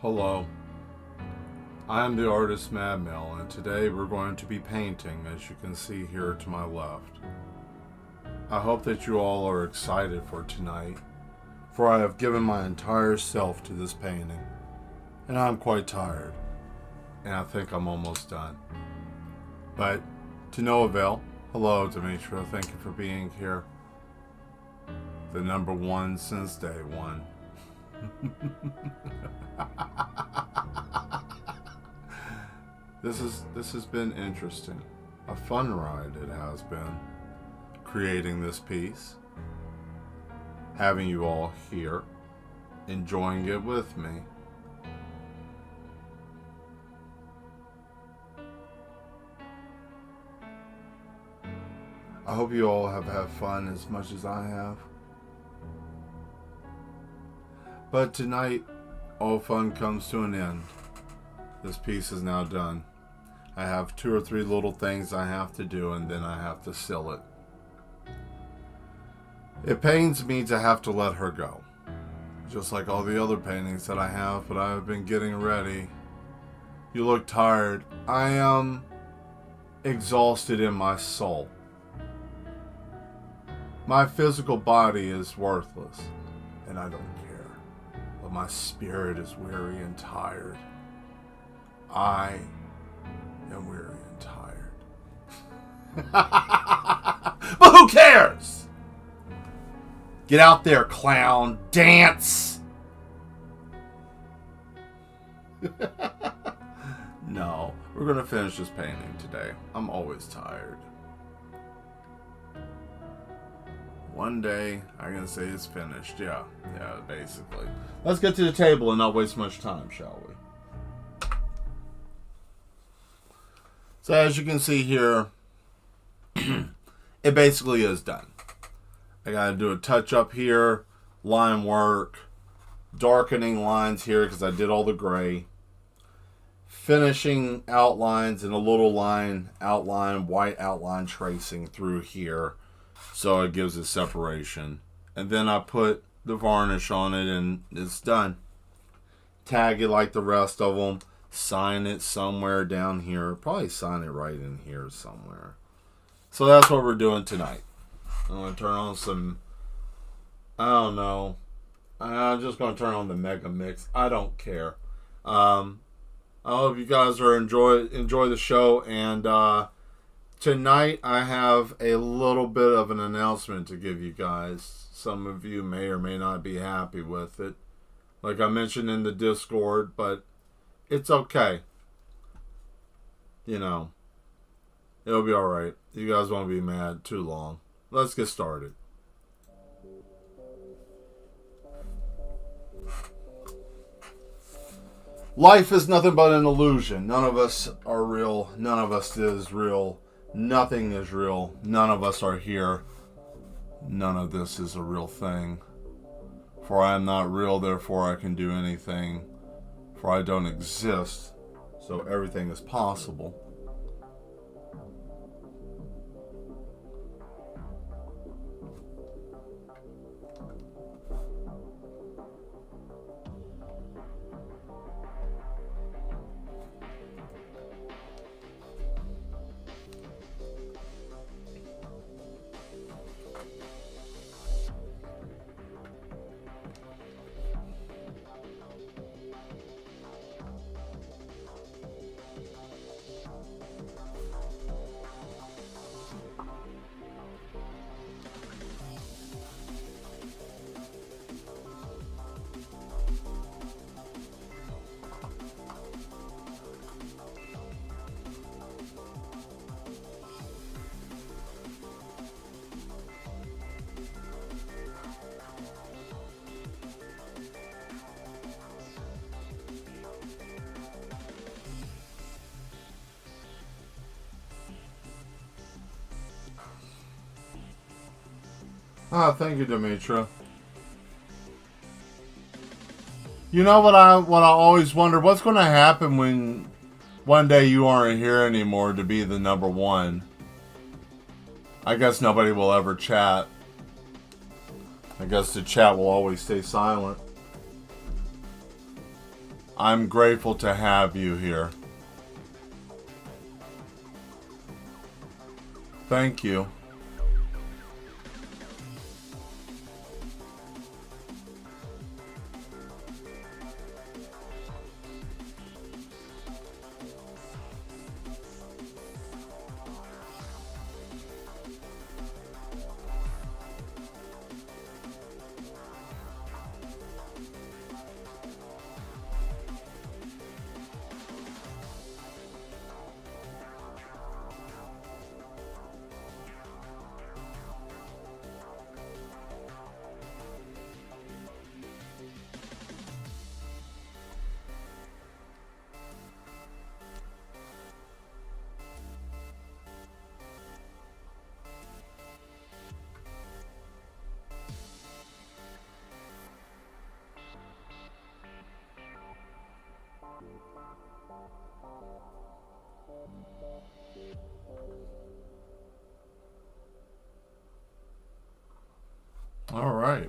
Hello, I am the artist Madmill, and today we're going to be painting, as you can see here to my left. I hope that you all are excited for tonight, for I have given my entire self to this painting, and I'm quite tired, and I think I'm almost done. But to no avail. Hello, Demetra, thank you for being here. The number one since day one. This has been interesting. A fun ride it has been, creating this piece, having you all here, enjoying it with me. I hope you all have had fun as much as I have. But tonight, all fun comes to an end. This piece is now done. I have 2 or 3 little things I have to do, and then I have to seal it. It pains me to have to let her go, just like all the other paintings that I have, but I've been getting ready. You look tired. I am exhausted in my soul. My physical body is worthless, and I don't care. But my spirit is weary and tired. I am weary and tired. But who cares? Get out there, clown. Dance. No, we're going to finish this painting today. I'm always tired. One day, I can say it's finished. Yeah, basically. Let's get to the table and not waste much time, shall we? So as you can see here, it basically is done. I gotta do a touch up here, line work, darkening lines here because I did all the gray, finishing outlines and a little line outline, white outline tracing through here. So it gives it separation. And then I put the varnish on it and it's done. Tag it like the rest of them. Sign it somewhere down here. Probably sign it right in here somewhere. So that's what we're doing tonight. I'm going to turn on some, I don't know. I'm just going to turn on the Mega Mix. I don't care. I hope you guys are enjoy the show. And tonight I have a little bit of an announcement to give you guys. Some of you may or may not be happy with it, like I mentioned in the Discord, but it's okay. You know, it'll be alright. You guys won't be mad too long. Let's get started. Life is nothing but an illusion. None of us are real. None of us is real. Nothing is real. None of us are here. None of this is a real thing. For I am not real, therefore I can do anything. For I don't exist, so everything is possible. Thank you, Demetra. You know what I always wonder? What's going to happen when one day you aren't here anymore to be the number one? I guess nobody will ever chat. I guess the chat will always stay silent. I'm grateful to have you here. Thank you. All right.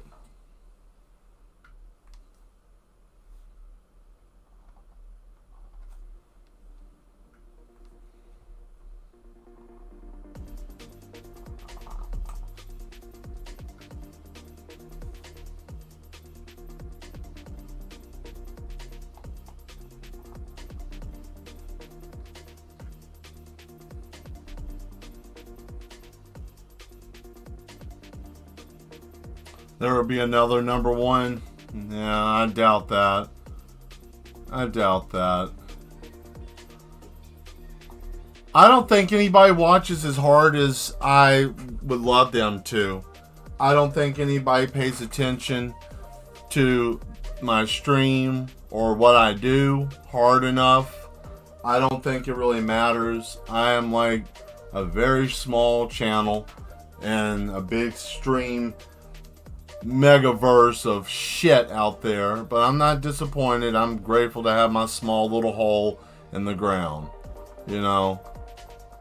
There will be another number one. Yeah, I doubt that. I doubt that. I don't think anybody watches as hard as I would love them to. I don't think anybody pays attention to my stream or what I do hard enough. I don't think it really matters. I am like a very small channel and a big stream megaverse of shit out there, but I'm not disappointed. I'm grateful to have my small little hole in the ground. You know,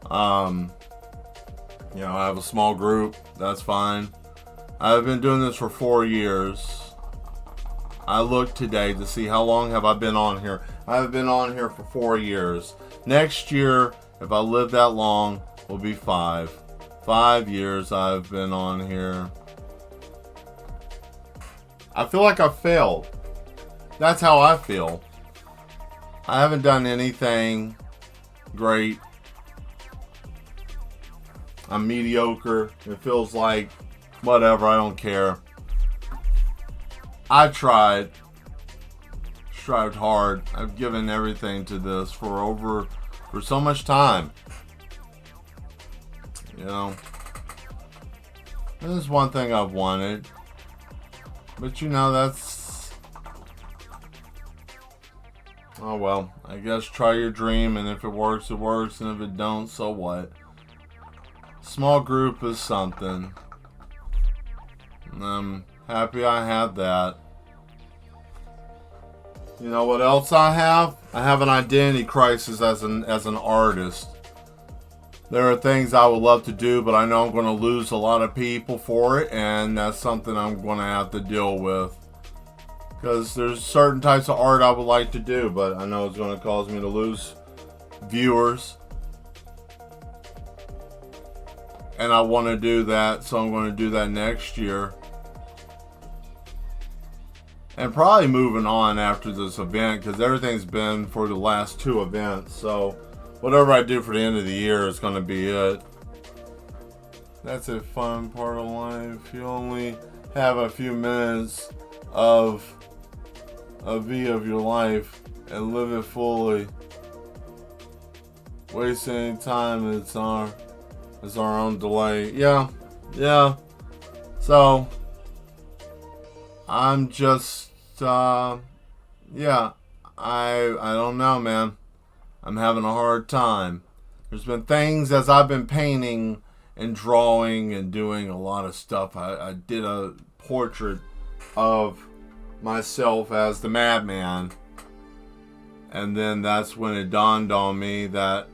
I have a small group. That's fine. I've been doing this for 4 years. I looked today to see how long have I been on here. I've been on here for 4 years. Next year, if I live that long, will be 5. 5 years I've been on here. I feel like I failed. That's how I feel. I haven't done anything great. I'm mediocre. It feels like whatever, I don't care. I strived hard. I've given everything to this for so much time. You know, this is one thing I've wanted. But you know, that's... Oh well, I guess try your dream, and if it works, it works, and if it don't, so what? Small group is something. And I'm happy I had that. You know what else I have? I have an identity crisis as an artist. There are things I would love to do, but I know I'm going to lose a lot of people for it, and that's something I'm going to have to deal with. Because there's certain types of art I would like to do, but I know it's going to cause me to lose viewers. And I want to do that, so I'm going to do that next year. And probably moving on after this event, because everything's been for the last 2 events, so... Whatever I do for the end of the year is going to be it. That's a fun part of life. You only have a few minutes of your life and live it fully. Wasting any time, it's our own delay. Yeah. So I'm just I don't know, man. I'm having a hard time. There's been things as I've been painting and drawing and doing a lot of stuff. I did a portrait of myself as the madman. And then that's when it dawned on me that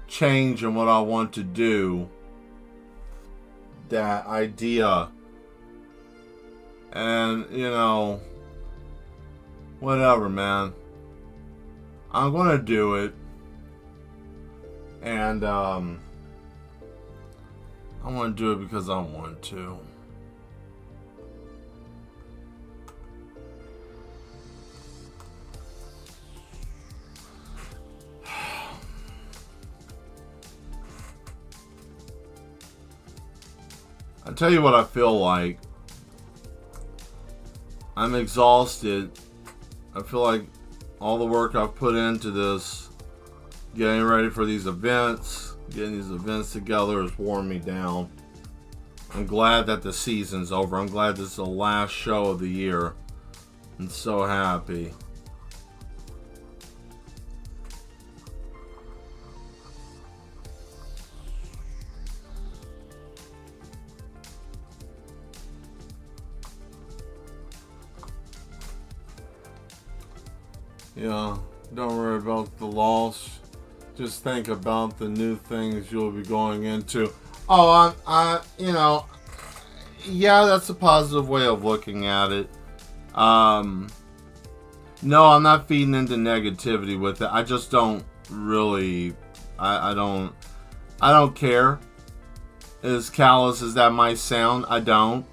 change in what I want to do, that idea. And, whatever, man. I'm gonna do it. And I want to do it because I want to. I tell you what I feel like. I'm exhausted. I feel like all the work I've put into this, getting ready for these events, getting these events together, has worn me down. I'm glad that the season's over. I'm glad this is the last show of the year. I'm so happy. Yeah, don't worry about the loss. Just think about the new things you'll be going into. Oh, yeah, that's a positive way of looking at it. No, I'm not feeding into negativity with it. I just don't really, I don't care. As callous as that might sound, I don't.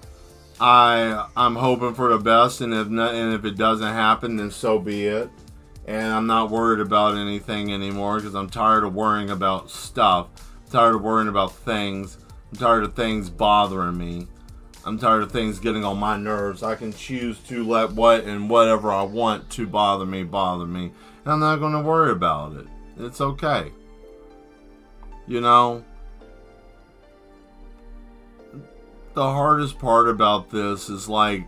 I'm hoping for the best, and if it doesn't happen, then so be it. And I'm not worried about anything anymore because I'm tired of worrying about stuff. I'm tired of worrying about things. I'm tired of things bothering me. I'm tired of things getting on my nerves. I can choose to let whatever I want to bother me. And I'm not going to worry about it. It's okay. You know, the hardest part about this is like,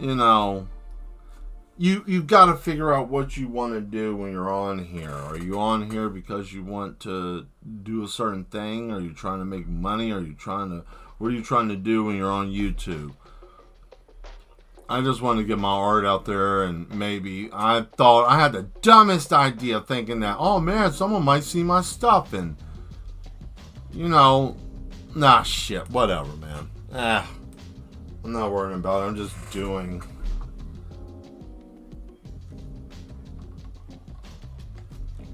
you know, you've got to figure out what you want to do when you're on here. Are you on here because you want to do a certain thing? Are you trying to make money? What are you trying to do when you're on YouTube? I just want to get my art out there, and maybe I thought I had the dumbest idea thinking that, oh man, someone might see my stuff, and shit, whatever, man. I'm not worrying about it. I'm just doing.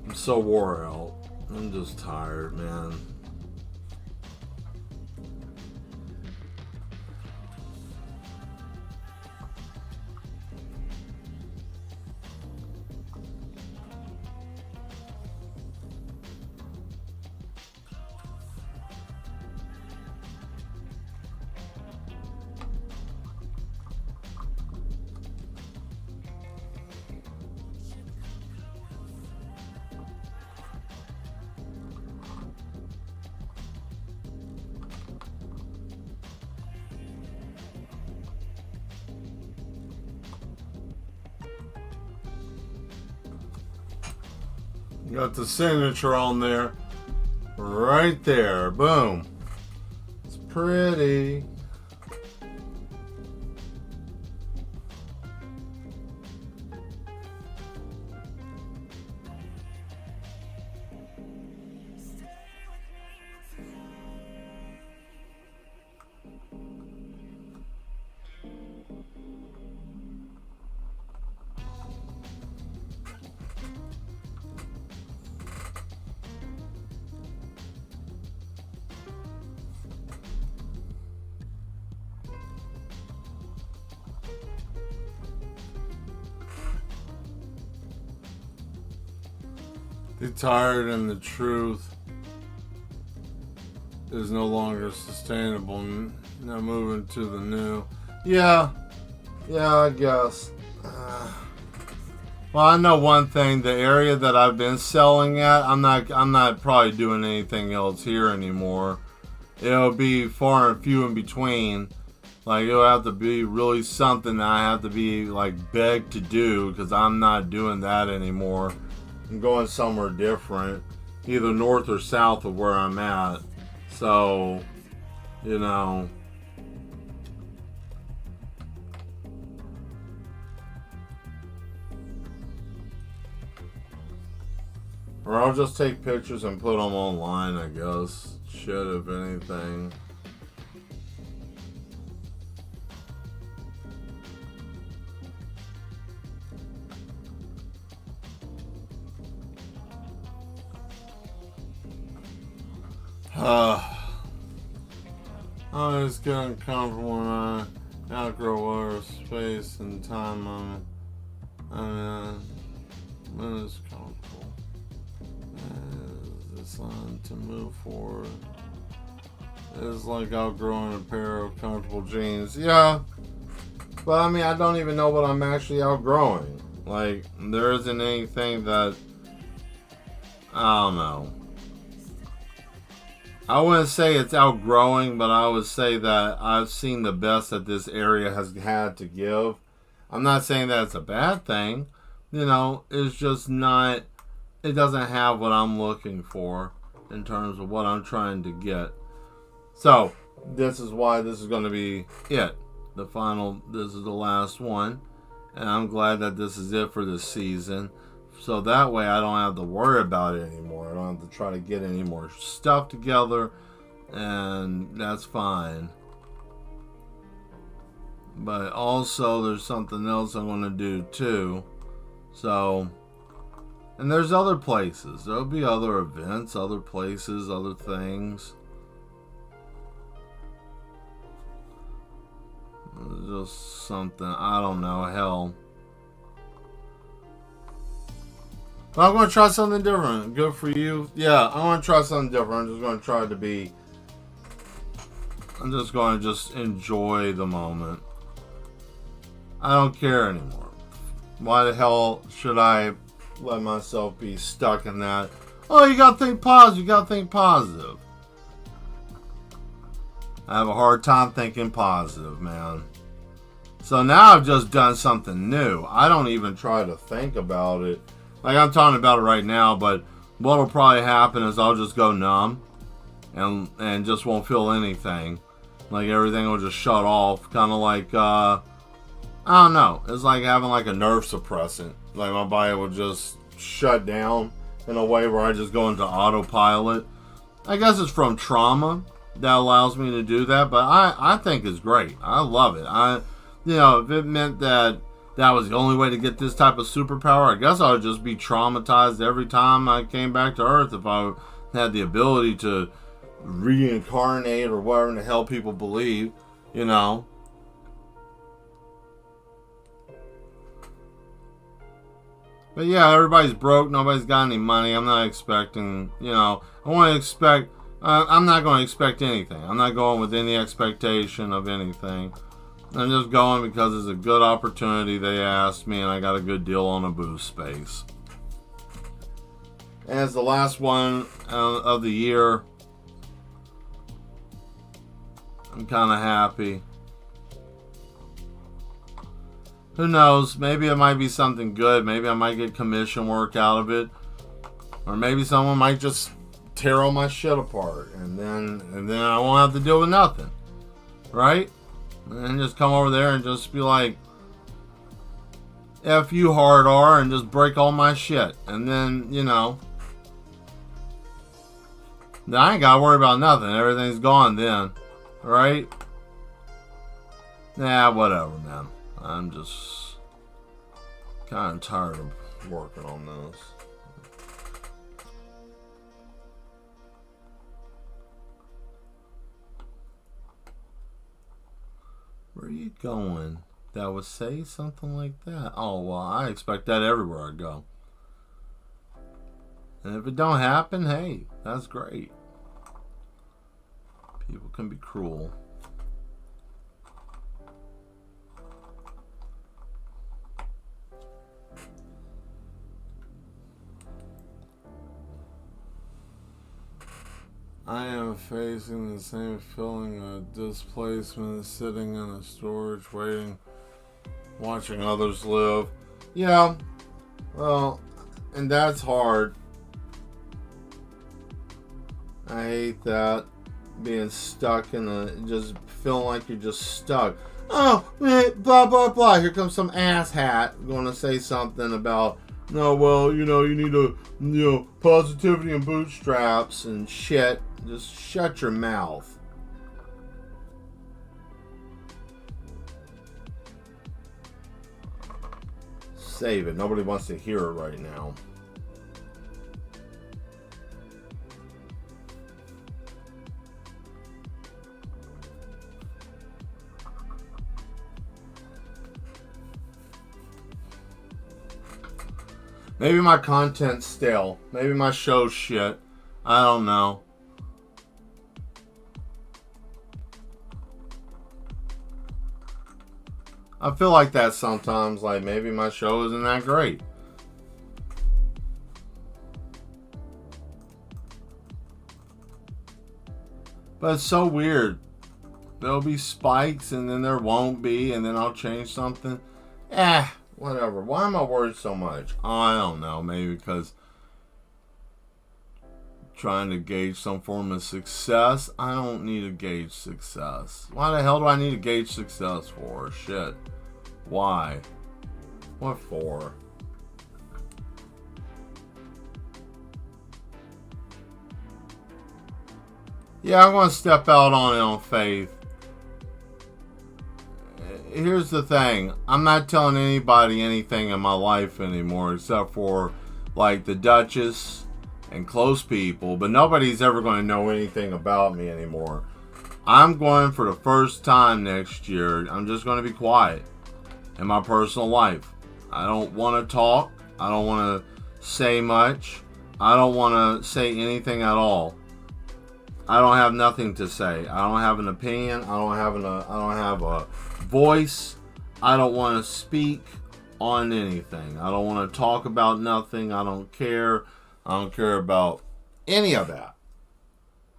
I'm so wore out. I'm just tired, man. Got the signature on there. Right there. Boom. It's pretty. The tired and the truth is no longer sustainable. Now moving to the new. Yeah, I guess. Well, I know one thing. The area that I've been selling at, I'm not probably doing anything else here anymore. It'll be far and few in between. Like, it'll have to be really something that I have to be like begged to do, because I'm not doing that anymore. I'm going somewhere different, either north or south of where I'm at. So, or I'll just take pictures and put them online, I guess. Shit, if anything. I just get uncomfortable when I outgrow whatever space and time when it's comfortable. It's on to move forward. It's like outgrowing a pair of comfortable jeans. Yeah, but I mean, I don't even know what I'm actually outgrowing. Like, there isn't anything that, I don't know. I wouldn't say it's outgrowing, but I would say that I've seen the best that this area has had to give. I'm not saying that it's a bad thing. You know, it's just not, it doesn't have what I'm looking for in terms of what I'm trying to get. So, this is why this is going to be it. This is the last one. And I'm glad that this is it for this season. So that way I don't have to worry about it anymore. I don't have to try to get any more stuff together. And that's fine. But also there's something else I'm going to do too. So, and there's other places. There'll be other events, other places, other things. Just something, I don't know, hell. But I'm going to try something different. Good for you. Yeah, I want to try something different. I'm just going to just enjoy the moment. I don't care anymore. Why the hell should I let myself be stuck in that? Oh, you got to think positive. You got to think positive. I have a hard time thinking positive, man. So now I've just done something new. I don't even try to think about it. Like, I'm talking about it right now, but what'll probably happen is I'll just go numb and just won't feel anything. Like, everything will just shut off. Kind of like, I don't know. It's like having like a nerve suppressant. Like, my body will just shut down in a way where I just go into autopilot. I guess it's from trauma that allows me to do that, but I think it's great. I love it. If it meant that was the only way to get this type of superpower, I guess I would just be traumatized every time I came back to Earth if I had the ability to reincarnate or whatever in the hell people believe, you know. But yeah, everybody's broke. Nobody's got any money. I'm not expecting, I'm not going to expect anything. I'm not going with any expectation of anything. I'm just going because it's a good opportunity. They asked me and I got a good deal on a booth space. And it's the last one of the year. I'm kind of happy. Who knows? Maybe it might be something good. Maybe I might get commission work out of it. Or maybe someone might just tear all my shit apart. And then I won't have to deal with nothing. Right? And just come over there and just be like, F you hard R, and just break all my shit. And then, then I ain't gotta worry about nothing. Everything's gone then. Right? Nah, whatever, man. I'm just kind of tired of working on this. Where are you going? That would say something like that? Oh, well, I expect that everywhere I go. And if it don't happen, hey, that's great. People can be cruel. I am facing the same feeling of displacement, sitting in a storage, waiting, watching others live. Yeah, well, and that's hard. I hate that, being stuck just feeling like you're just stuck. Oh, blah, blah, blah. Here comes some asshat going to say something about, no, well, you need to, positivity and bootstraps and shit. Just shut your mouth. Save it. Nobody wants to hear it right now. Maybe my content's stale. Maybe my show's shit. I don't know. I feel like that sometimes. Like maybe my show isn't that great. But it's so weird. There'll be spikes and then there won't be, and then I'll change something. Whatever. Why am I worried so much? I don't know. Maybe because trying to gauge some form of success. I don't need to gauge success. Why the hell do I need to gauge success for? Shit. Why? What for? Yeah, I'm going to step out on it on faith. Here's the thing. I'm not telling anybody anything in my life anymore except for like the Duchess and close people, but nobody's ever going to know anything about me anymore. I'm going for the first time next year. I'm just going to be quiet in my personal life. I don't want to talk. I don't want to say much. I don't want to say anything at all. I don't have nothing to say. I don't have an opinion. I don't have a voice. I don't want to speak on anything. I don't want to talk about nothing. I don't care. I don't care about any of that.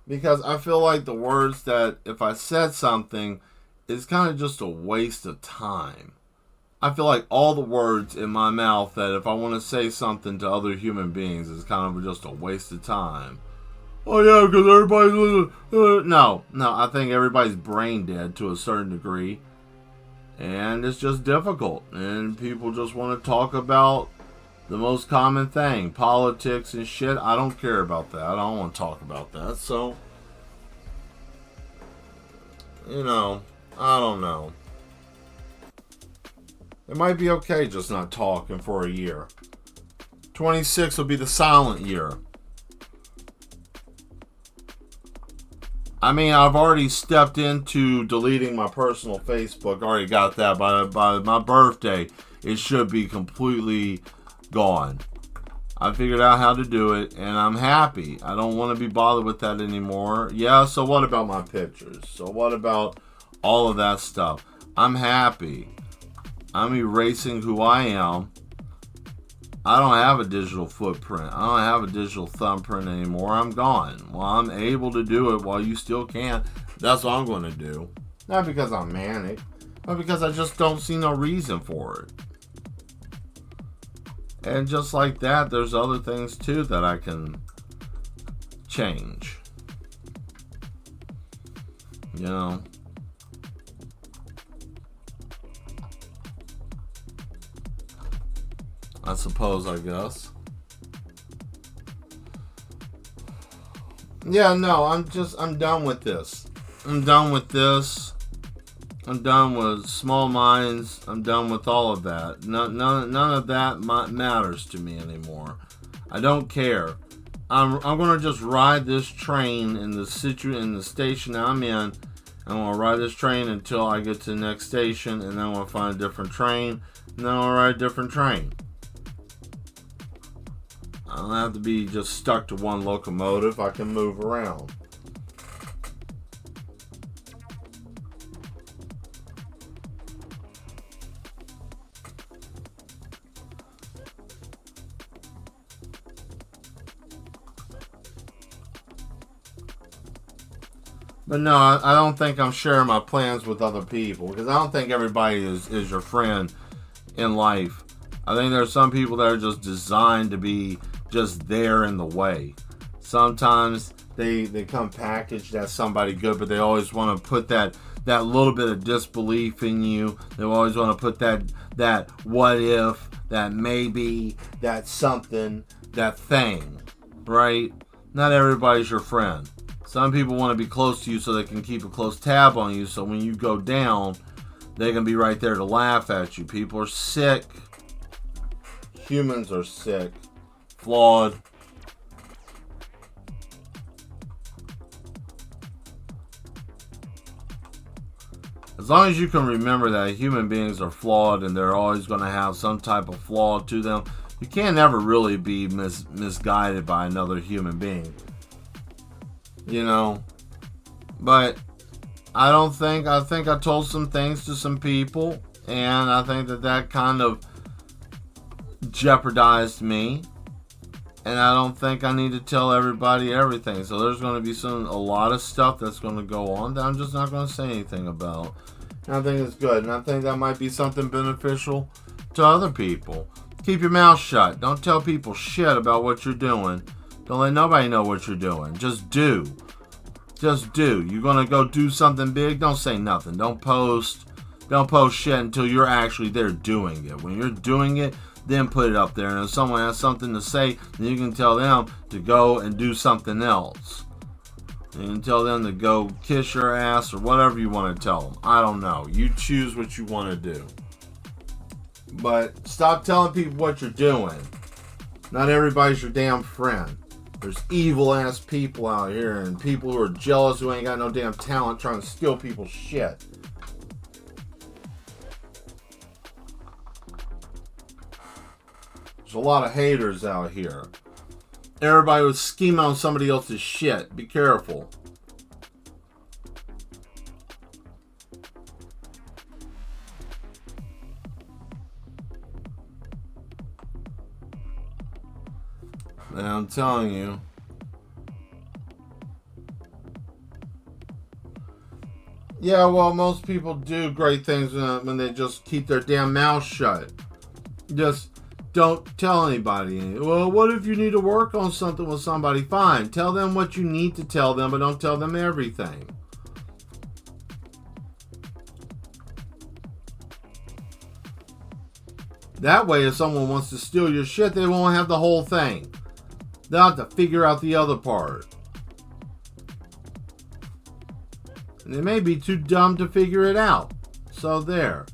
Because I feel like the words that if I said something is kind of just a waste of time. I feel like all the words in my mouth that if I want to say something to other human beings is kind of just a waste of time. Oh yeah, because everybody's no. I think everybody's brain dead to a certain degree, and it's just difficult. And people just want to talk about the most common thing, politics and shit. I don't care about that. I don't want to talk about that. So, I don't know. It might be okay just not talking for a year. 26 will be the silent year. I mean, I've already stepped into deleting my personal Facebook. I already got that. By my birthday, it should be completely gone. I figured out how to do it, and I'm happy. I don't want to be bothered with that anymore. Yeah, so what about my pictures? So what about all of that stuff? I'm happy. I'm erasing who I am. I don't have a digital footprint. I don't have a digital thumbprint anymore. I'm gone. Well, I'm able to do it while you still can't. That's what I'm going to do. Not because I'm manic, but because I just don't see no reason for it. And just like that, there's other things too that I can change. I suppose, I guess. Yeah, no, I'm done with this. I'm done with this. I'm done with small minds. I'm done with all of that. None of that matters to me anymore. I don't care. I'm gonna just ride this train in the station that I'm in. I'm gonna ride this train until I get to the next station, and then I'm gonna find a different train, and then I'll ride a different train. I don't have to be just stuck to one locomotive. I can move around. But no, I don't think I'm sharing my plans with other people, because I don't think everybody is your friend in life. I think there's some people that are just designed to be just there in the way. Sometimes they come packaged as somebody good, but they always want to put that little bit of disbelief in you. They always want to put that what if, that maybe, that something, that thing, right? Not everybody's your friend. Some people want to be close to you so they can keep a close tab on you, so when you go down, they can be right there to laugh at you. People are sick. Humans are sick. Flawed. As long as you can remember that human beings are flawed and they're always going to have some type of flaw to them, You can't ever really be misguided by another human being. You know? But I think I told some things to some people, and I think that kind of jeopardized me. And I don't think I need to tell everybody everything. So there's going to be a lot of stuff that's going to go on that I'm just not going to say anything about. And I think it's good. And I think that might be something beneficial to other people. Keep your mouth shut. Don't tell people shit about what you're doing. Don't let nobody know what you're doing. Just do. Just do. You're going to go do something big? Don't say nothing. Don't post shit until you're actually there doing it. When you're doing it, then put it up there. And if someone has something to say, then you can tell them to go and do something else. You can tell them to go kiss your ass or whatever you want to tell them. I don't know. You choose what you want to do. But stop telling people what you're doing. Not everybody's your damn friend. There's evil ass people out here and people who are jealous who ain't got no damn talent trying to steal people's shit. There's a lot of haters out here. Everybody was scheming on somebody else's shit. Be careful. And I'm telling you. Yeah, well, most people do great things when they just keep their damn mouth shut. Just don't tell anybody. Well, what if you need to work on something with somebody? Fine. Tell them what you need to tell them, but don't tell them everything. That way, if someone wants to steal your shit, they won't have the whole thing. They'll have to figure out the other part. And they may be too dumb to figure it out. So there.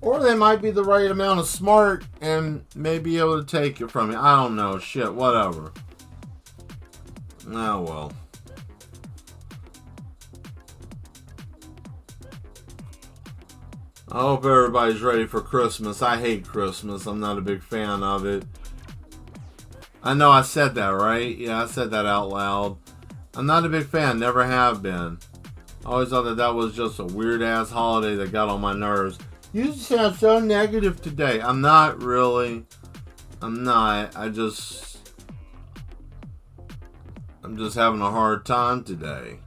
Or they might be the right amount of smart and may be able to take it from you. I don't know. Shit, whatever. Oh, well. I hope everybody's ready for Christmas. I hate Christmas. I'm not a big fan of it. I know I said that, right? Yeah, I said that out loud. I'm not a big fan. Never have been. I always thought that was just a weird-ass holiday that got on my nerves. You sound so negative today. I'm not really. I'm not. I'm just having a hard time today.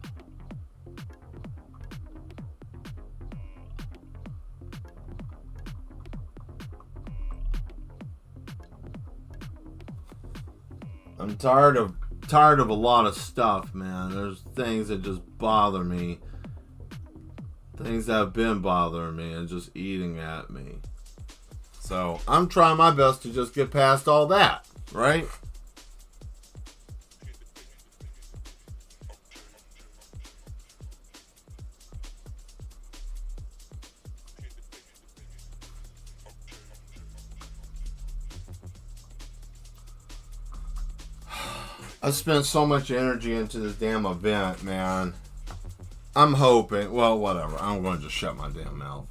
I'm tired of a lot of stuff, man. There's things that just bother me. Things that have been bothering me and just eating at me. So I'm trying my best to just get past all that, right? I spent so much energy into this damn event, man. I'm hoping, well, whatever. I'm going to just shut my damn mouth.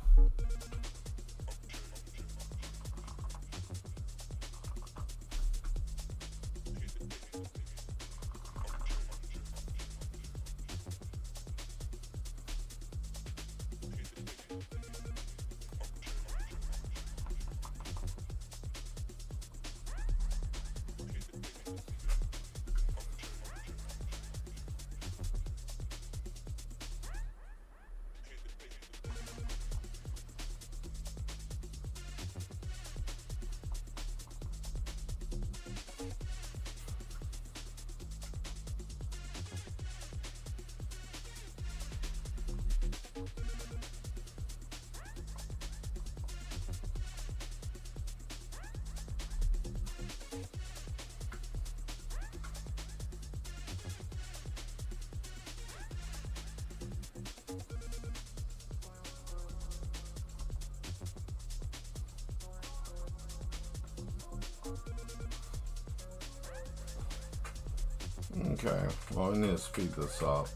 Okay, well, we need to speed this up.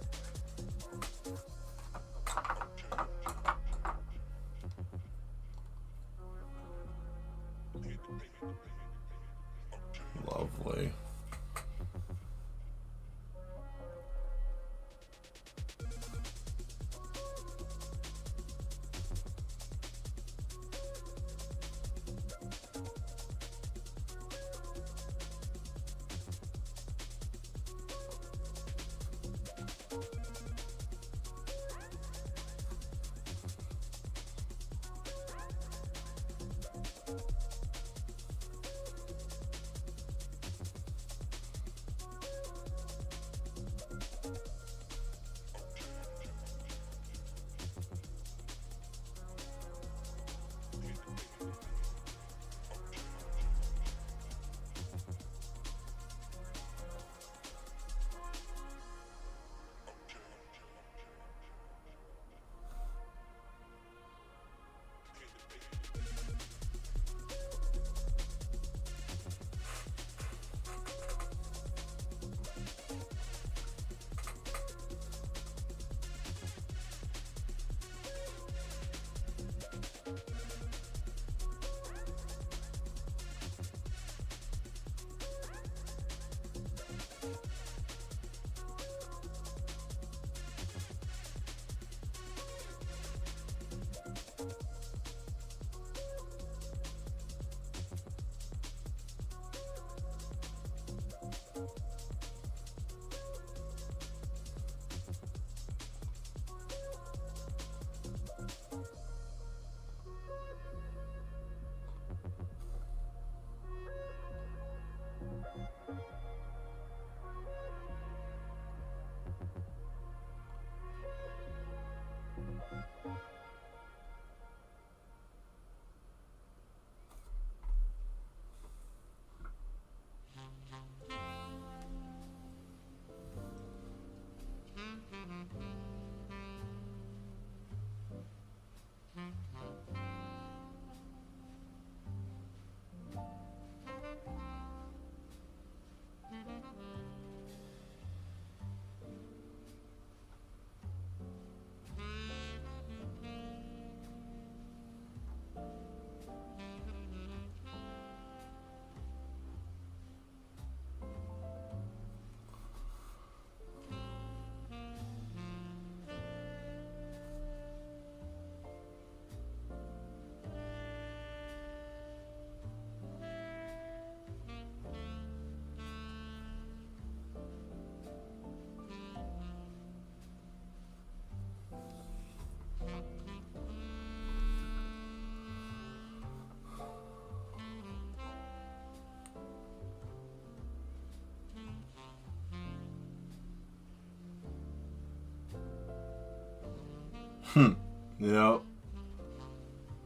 Yep.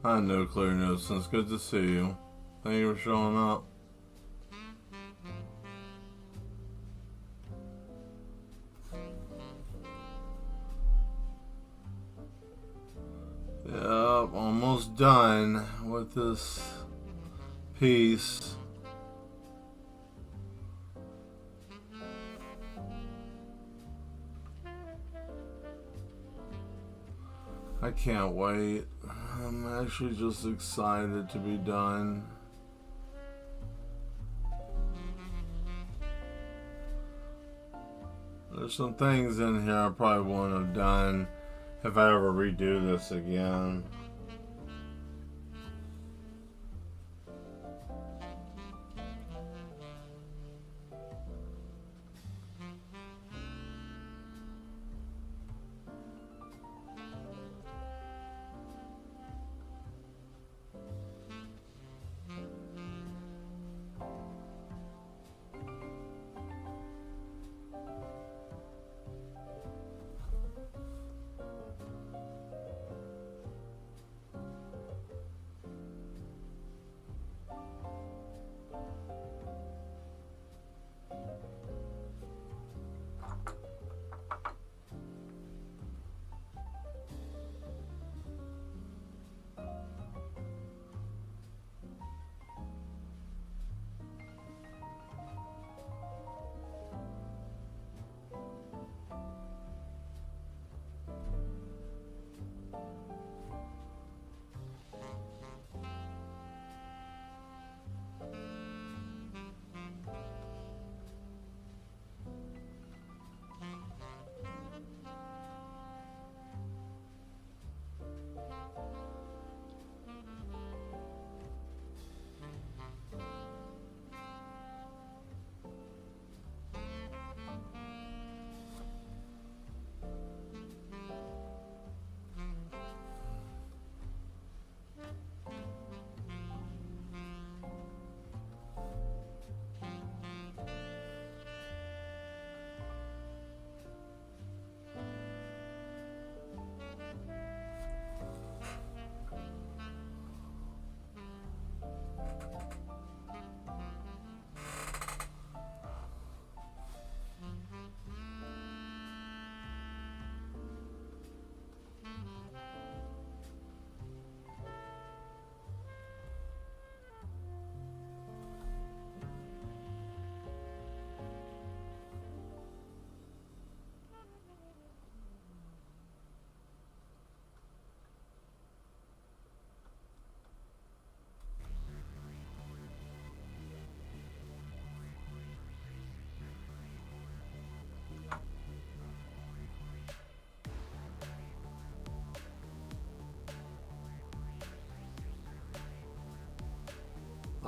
I had no clear nuisance. Good to see you. Thank you for showing up. Yep, almost done with this piece. I can't wait. I'm actually just excited to be done. There's some things in here I probably wouldn't have done if I ever redo this again.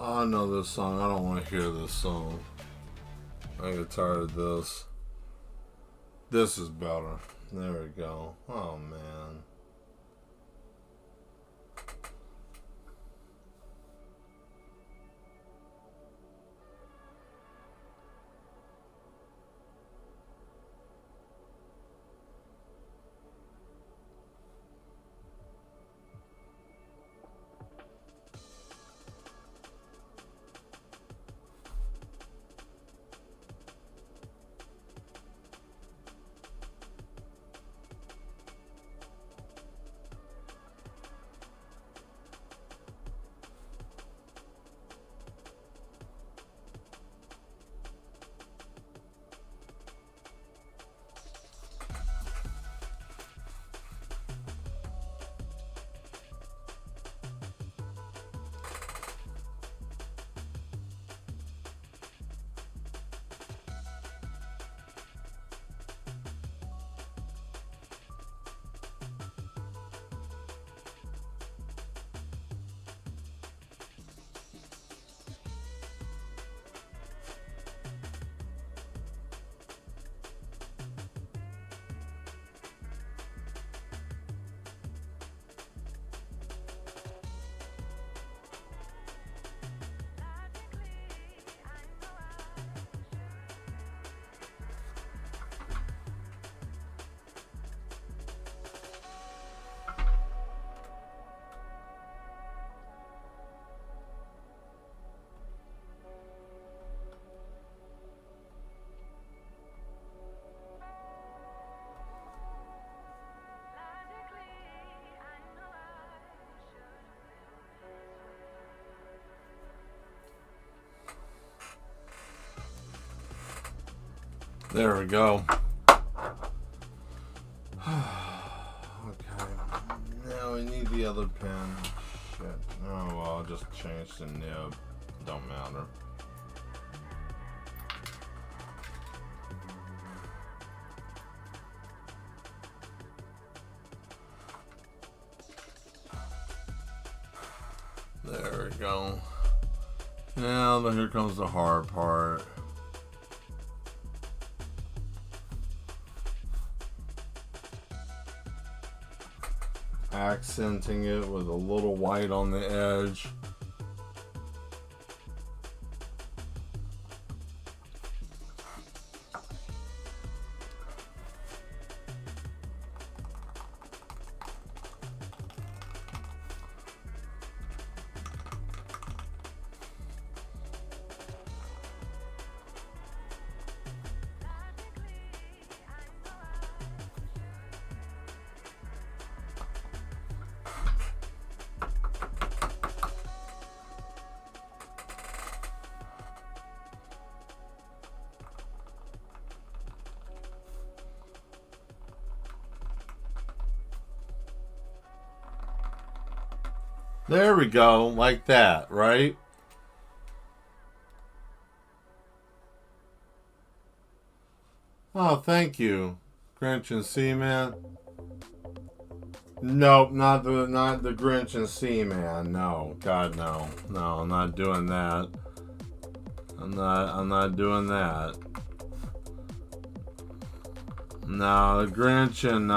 I know this song. I don't want to hear this song. I get tired of this. This is better. There we go. Oh, man. There we go. Okay. Now we need the other pin. Shit. Oh well, I'll just change the nib. Don't matter. There we go. Now here comes the hard part. Accenting it with a little white on the edge. There we go, like that, right? Oh, thank you, Grinch and Seaman. Nope, not the Grinch and Seaman. No, God, no, no, I'm not doing that. I'm not doing that. No, the Grinch and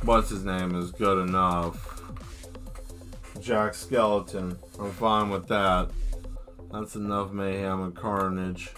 what's his name is good enough. Jack Skeleton. I'm fine with that. That's enough mayhem and carnage.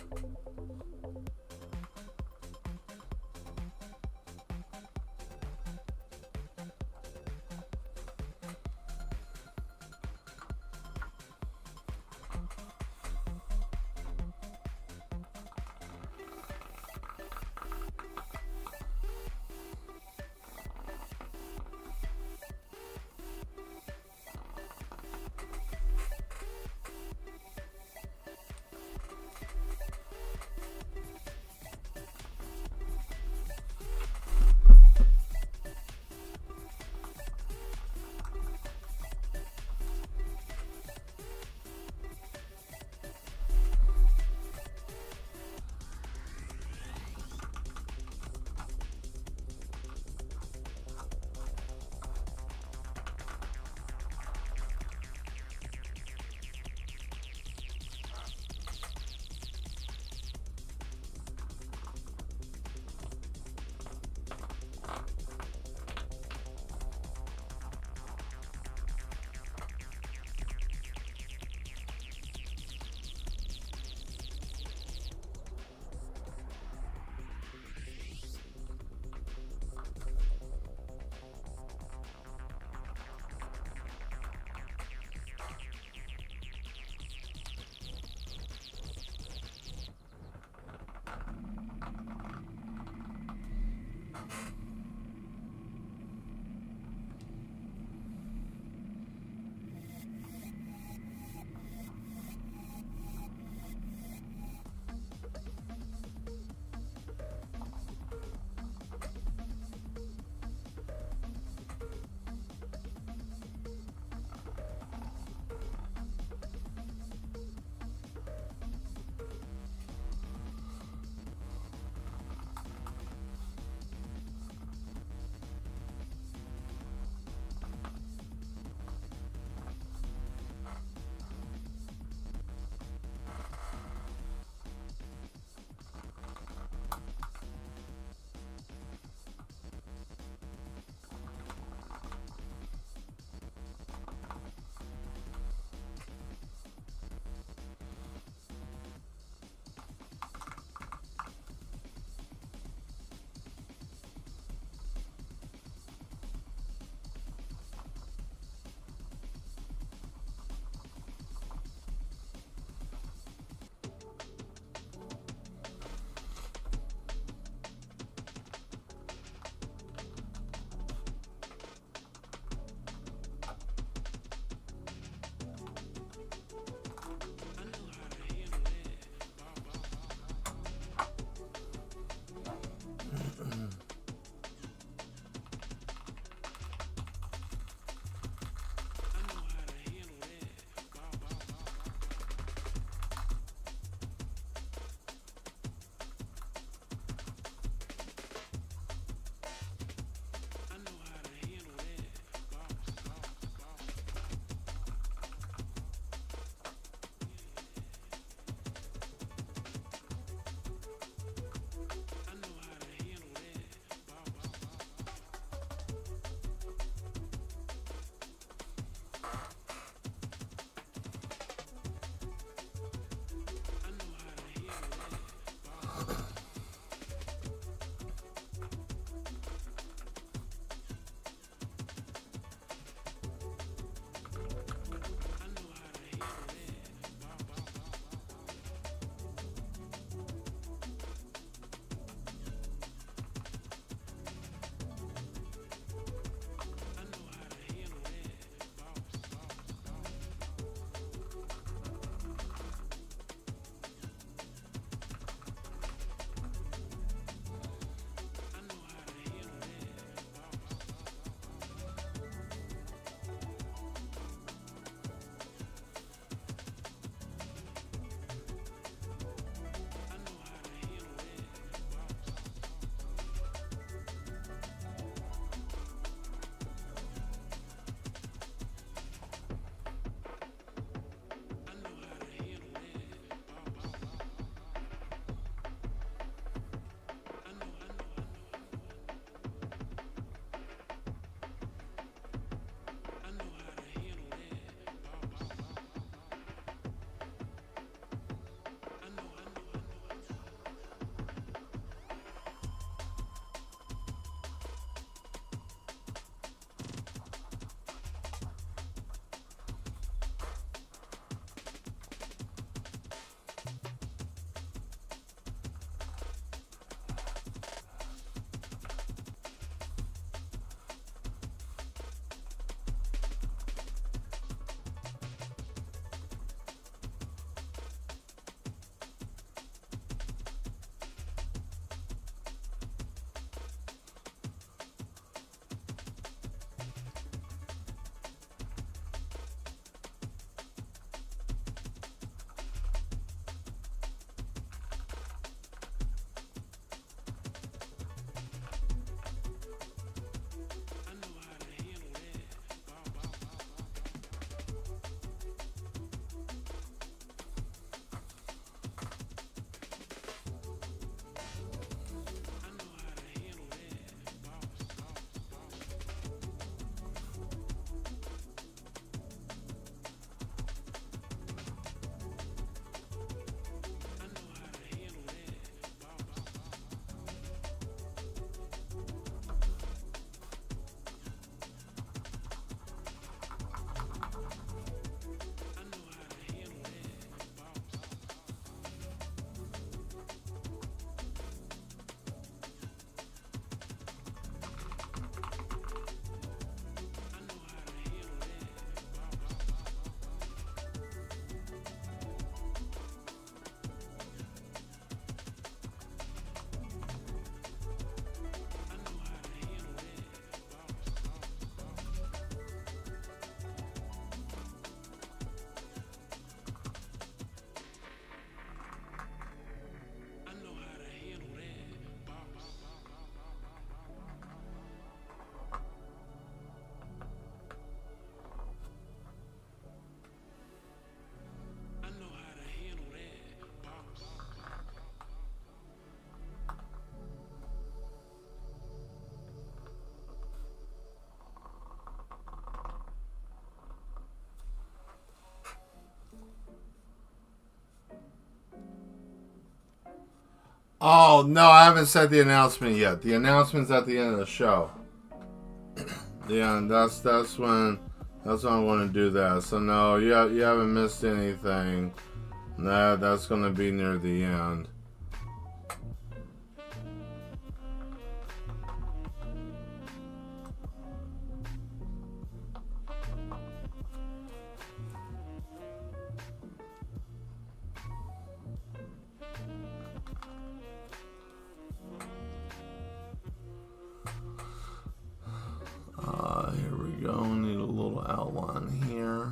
Oh, no, I haven't said the announcement yet. The announcement's at the end of the show. Yeah, and that's when I'm going to do that. So no, you haven't missed anything. Nah, that's going to be near the end. Here we go. Need a little outline here.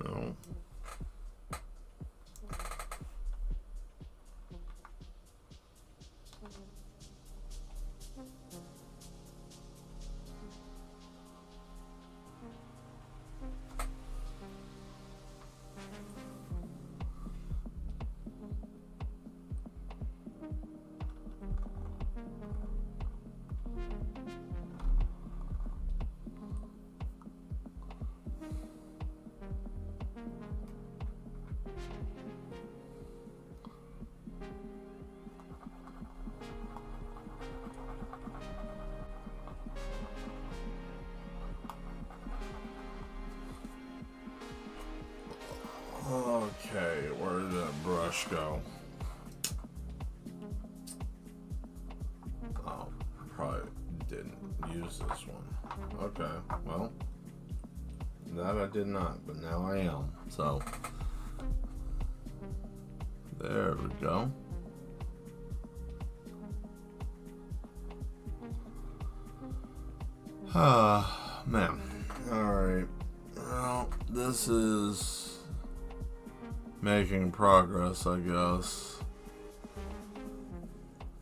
No. Okay, where did that brush go? Oh, probably didn't use this one. Okay, well, that I did not, but now I am. So, there we go. Ah, man. Alright. Well, this is making progress, I guess.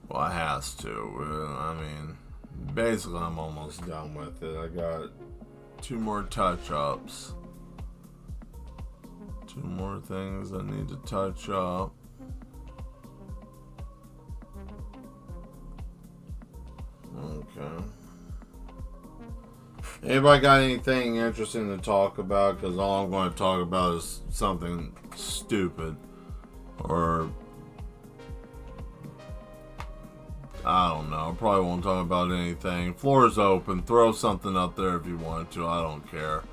Well, it has to. I mean, basically, I'm almost done with it. I got 2 more touch-ups. 2 more things I need to touch up. Okay. Anybody got anything interesting to talk about? Because all I'm going to talk about is something stupid. Or, I don't know. Probably won't talk about anything. Floor's open. Throw something up there if you want to. I don't care.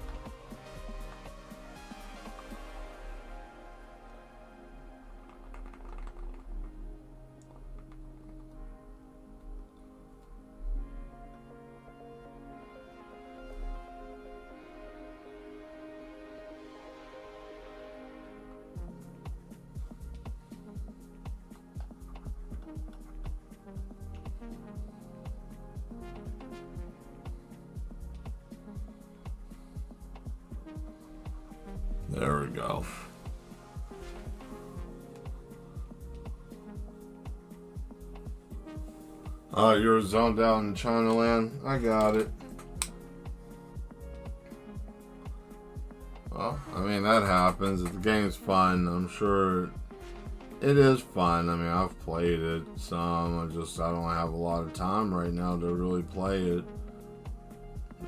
There we go. You're zoned out in China land? I got it. Well, I mean, that happens. If the game's fun, I'm sure it is fun. I mean, I've played it some. I don't have a lot of time right now to really play it.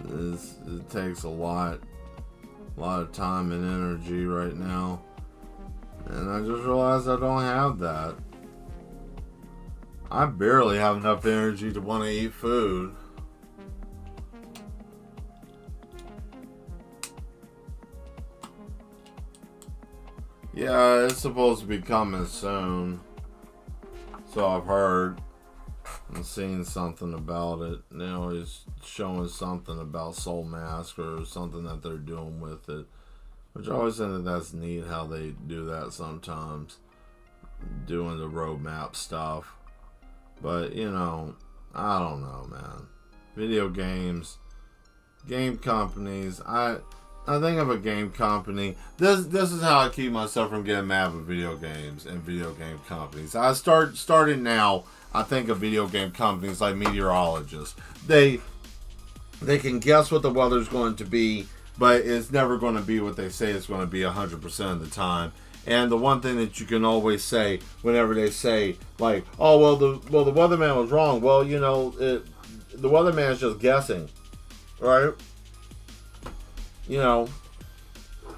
It takes a lot of time and energy right now. And I just realized I don't have that. I barely have enough energy to want to eat food. Yeah, it's supposed to be coming soon. So I've heard and seen something about it. You know, it's showing something about Soul Mask or something that they're doing with it. Which I always think that's neat how they do that sometimes. Doing the roadmap stuff. But, you know, I don't know, man. Video games, game companies. I think of a game company. This is how I keep myself from getting mad with video games and video game companies. I starting now. I think of video game companies like meteorologists. They can guess what the weather's going to be, but it's never going to be what they say it's going to be 100% of the time. And the one thing that you can always say whenever they say, like, oh, well, the weatherman was wrong. Well, you know, the weatherman's just guessing, right? You know,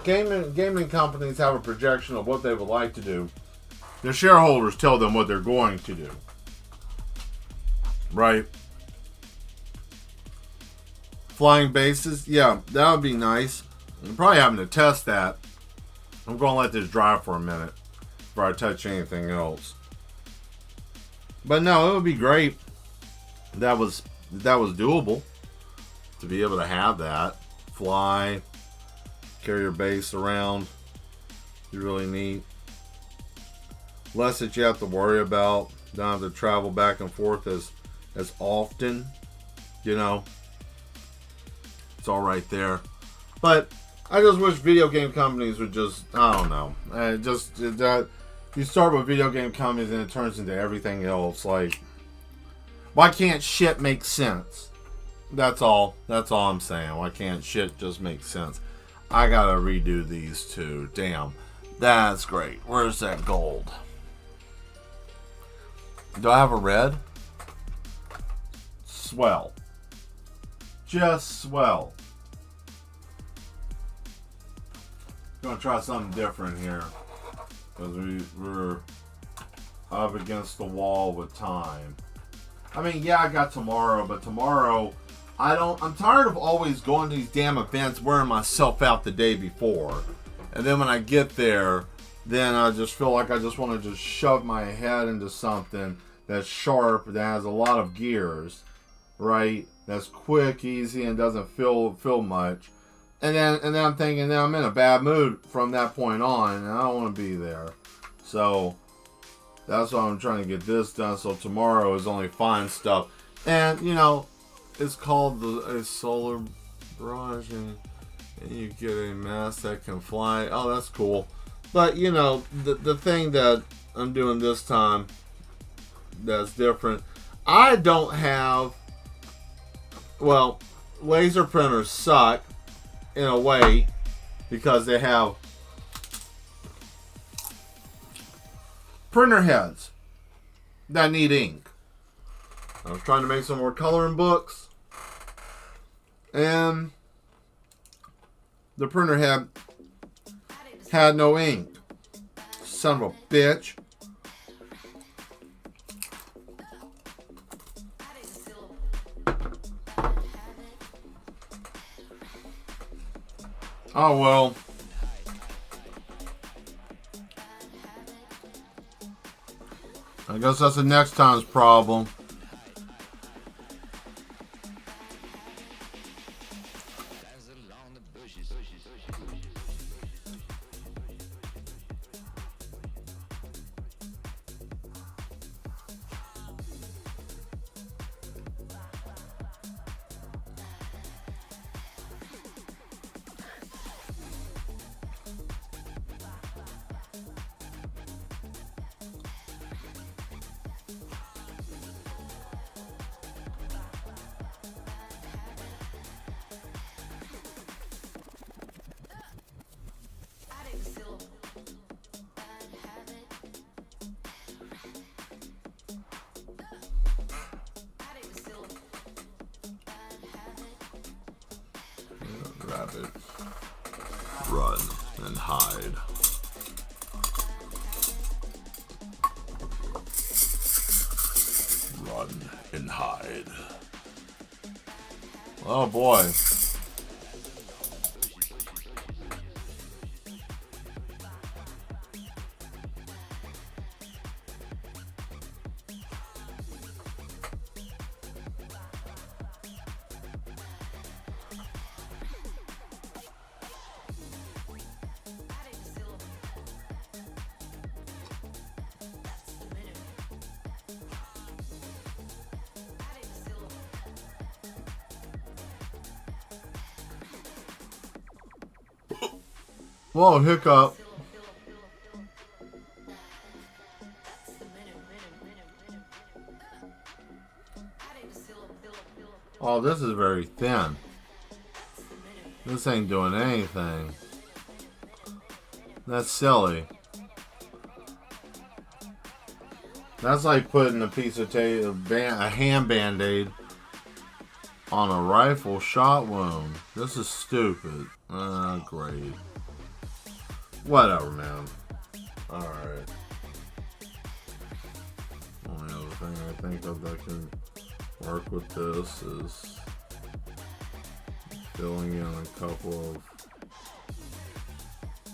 gaming companies have a projection of what they would like to do. Their shareholders tell them what they're going to do, right? Flying bases, yeah, that would be nice. I'm probably having to test that. I'm going to let this dry for a minute before I touch anything else. But no, it would be great. That was doable to be able to have that. Fly, carry your base around. Be really neat. Less that you have to worry about. Don't have to travel back and forth as often. You know, it's all right there. But I just wish video game companies would just, I don't know. You start with video game companies and it turns into everything else. Like, why can't shit make sense? That's all I'm saying. Why can't shit just make sense? I gotta redo these two. Damn. That's great. Where's that gold? Do I have a red? Swell. Just swell. Gonna try something different here because we're up against the wall with time. I mean, yeah, I got tomorrow, but tomorrow I'm tired of always going to these damn events wearing myself out the day before, and then when I get there, then I just feel like I just want to just shove my head into something that's sharp, that has a lot of gears, right? That's quick, easy, and doesn't feel much. And then I'm thinking, now I'm in a bad mood from that point on, and I don't want to be there. So that's why I'm trying to get this done. So tomorrow is only fine stuff, and you know, it's called a solar barrage, and you get a mask that can fly. Oh, that's cool. But you know, the thing that I'm doing this time that's different. I don't have. Well, laser printers suck. In a way, because they have printer heads that need ink. I was trying to make some more coloring books, and the printer head had no ink. Son of a bitch. Oh well. I guess that's the next time's problem. Grab it, run, and hide. run and hide. Oh boy. Whoa, hiccup. Oh, this is very thin. This ain't doing anything. That's silly. That's like putting a piece of tape, a hand band-aid on a rifle shot wound. This is stupid. Great. Whatever, man. Alright. Only other thing I think of that can work with this is filling in a couple of...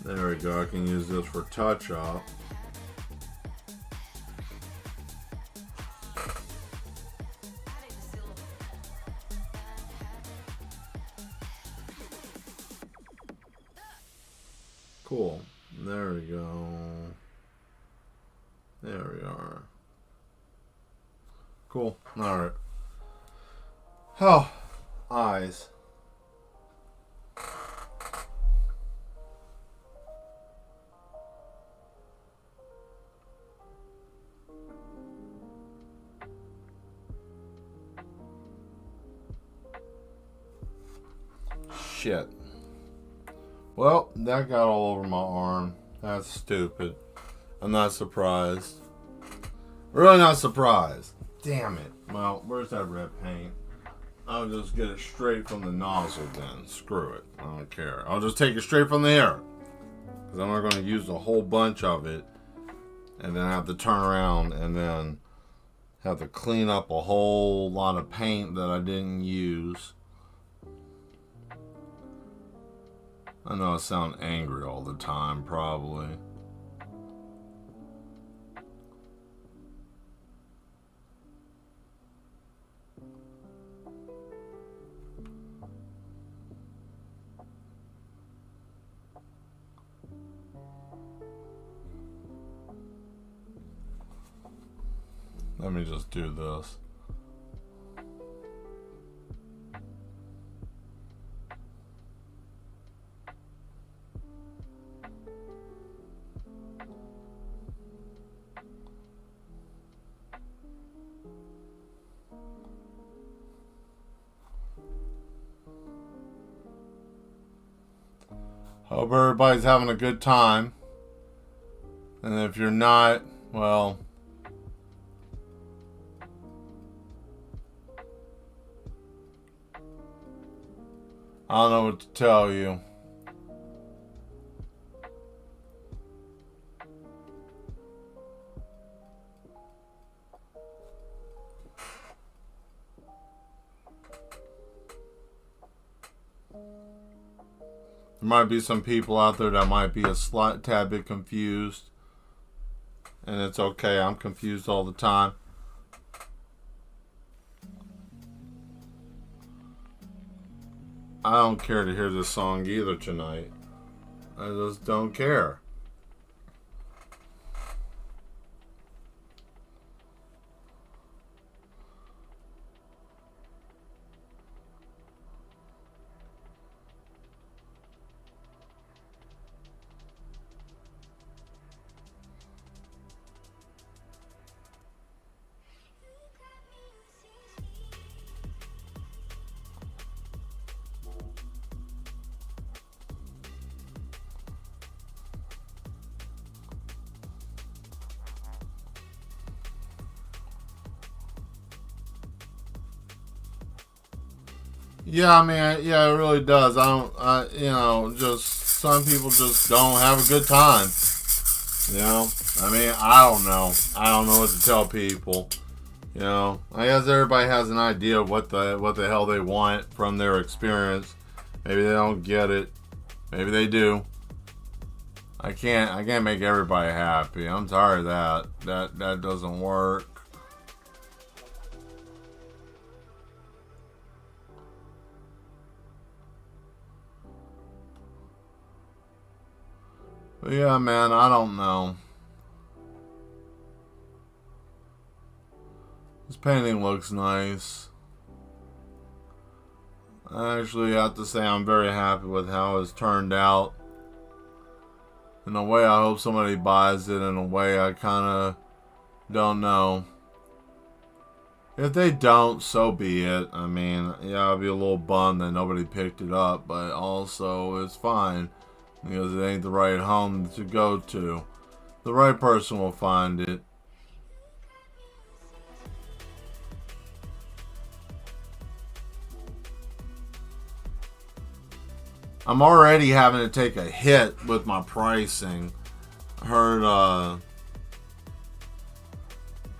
There we go. I can use this for touch-up. Cool. There we go. There we are. Cool. Alright. Oh, eyes. Shit. Well, that got all over my arm. That's stupid. I'm not surprised. Really not surprised. Damn it. Well, where's that red paint? I'll just get it straight from the nozzle then. Screw it. I don't care. I'll just take it straight from the air. Because I'm not going to use a whole bunch of it. And then have to turn around and then have to clean up a whole lot of paint that I didn't use. I know I sound angry all the time, probably. Let me just do this. Hope everybody's having a good time. And if you're not, well, I don't know what to tell you. There might be some people out there that might be a slight tad bit confused. And it's okay, I'm confused all the time. I don't care to hear this song either tonight. I just don't care. Yeah, I mean, yeah, it really does. Just some people just don't have a good time. You know, I mean, I don't know. I don't know what to tell people. You know, I guess everybody has an idea of what the hell they want from their experience. Maybe they don't get it. Maybe they do. I can't make everybody happy. I'm tired of that. That doesn't work. But yeah, man, I don't know. This painting looks nice. I actually have to say I'm very happy with how it's turned out. In a way, I hope somebody buys it. In a way, I kind of don't know. If they don't, so be it. I mean, yeah, I'll be a little bummed that nobody picked it up, but also it's fine because it ain't the right home to go to. The right person will find it. I'm already having to take a hit with my pricing. Heard of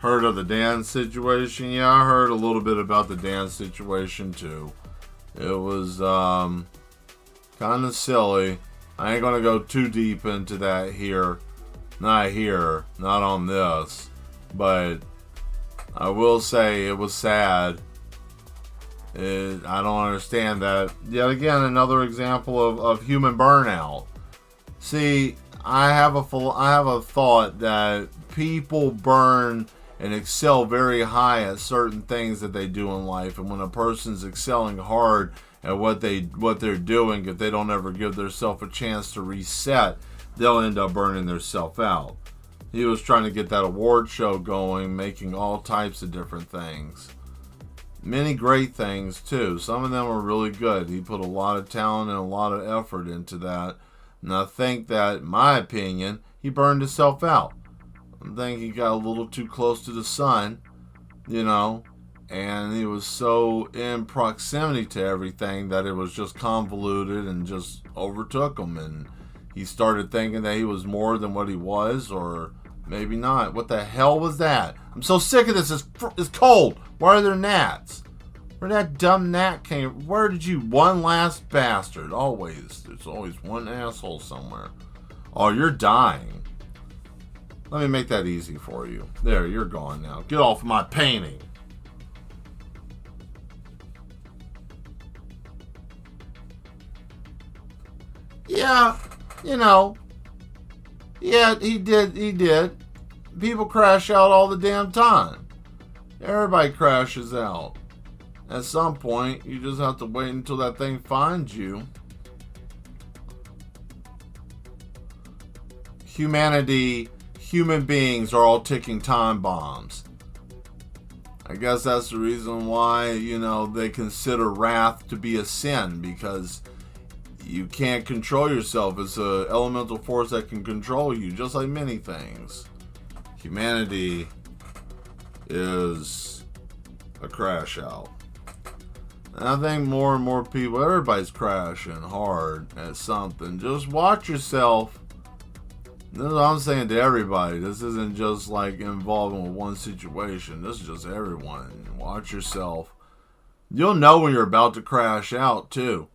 the dance situation? Yeah, I heard a little bit about the dance situation too. It was kind of silly. I ain't gonna go too deep into that here. Not here, not on this. But I will say it was sad. I don't understand that. Yet again, another example of human burnout. See, I have a thought that people burn and excel very high at certain things that they do in life, and when a person's excelling hard at what they're doing, if they don't ever give themselves a chance to reset, they'll end up burning themselves out. He was trying to get that award show going, making all types of different things. Many great things too. Some of them were really good. He put a lot of talent and a lot of effort into that. And I think that, in my opinion, he burned himself out. I think he got a little too close to the sun, you know, and he was so in proximity to everything that it was just convoluted and just overtook him. And he started thinking that he was more than what he was, or maybe not. What the hell was that? I'm so sick of this. It's cold. Why are there gnats? Where that dumb gnat came? Where did you? One last bastard. Always. There's always one asshole somewhere. Oh, you're dying. Let me make that easy for you. There, you're gone now. Get off my painting. Yeah, you know. Yeah, he did. People crash out all the damn time. Everybody crashes out. At some point, you just have to wait until that thing finds you. Human beings are all ticking time bombs. I guess that's the reason why, they consider wrath to be a sin, because you can't control yourself. It's an elemental force that can control you, just like many things. Humanity is a crash out. And I think more and more people, everybody's crashing hard at something. Just watch yourself. This is what I'm saying to everybody. This isn't just like involving with one situation. This is just everyone. Watch yourself. You'll know when you're about to crash out too.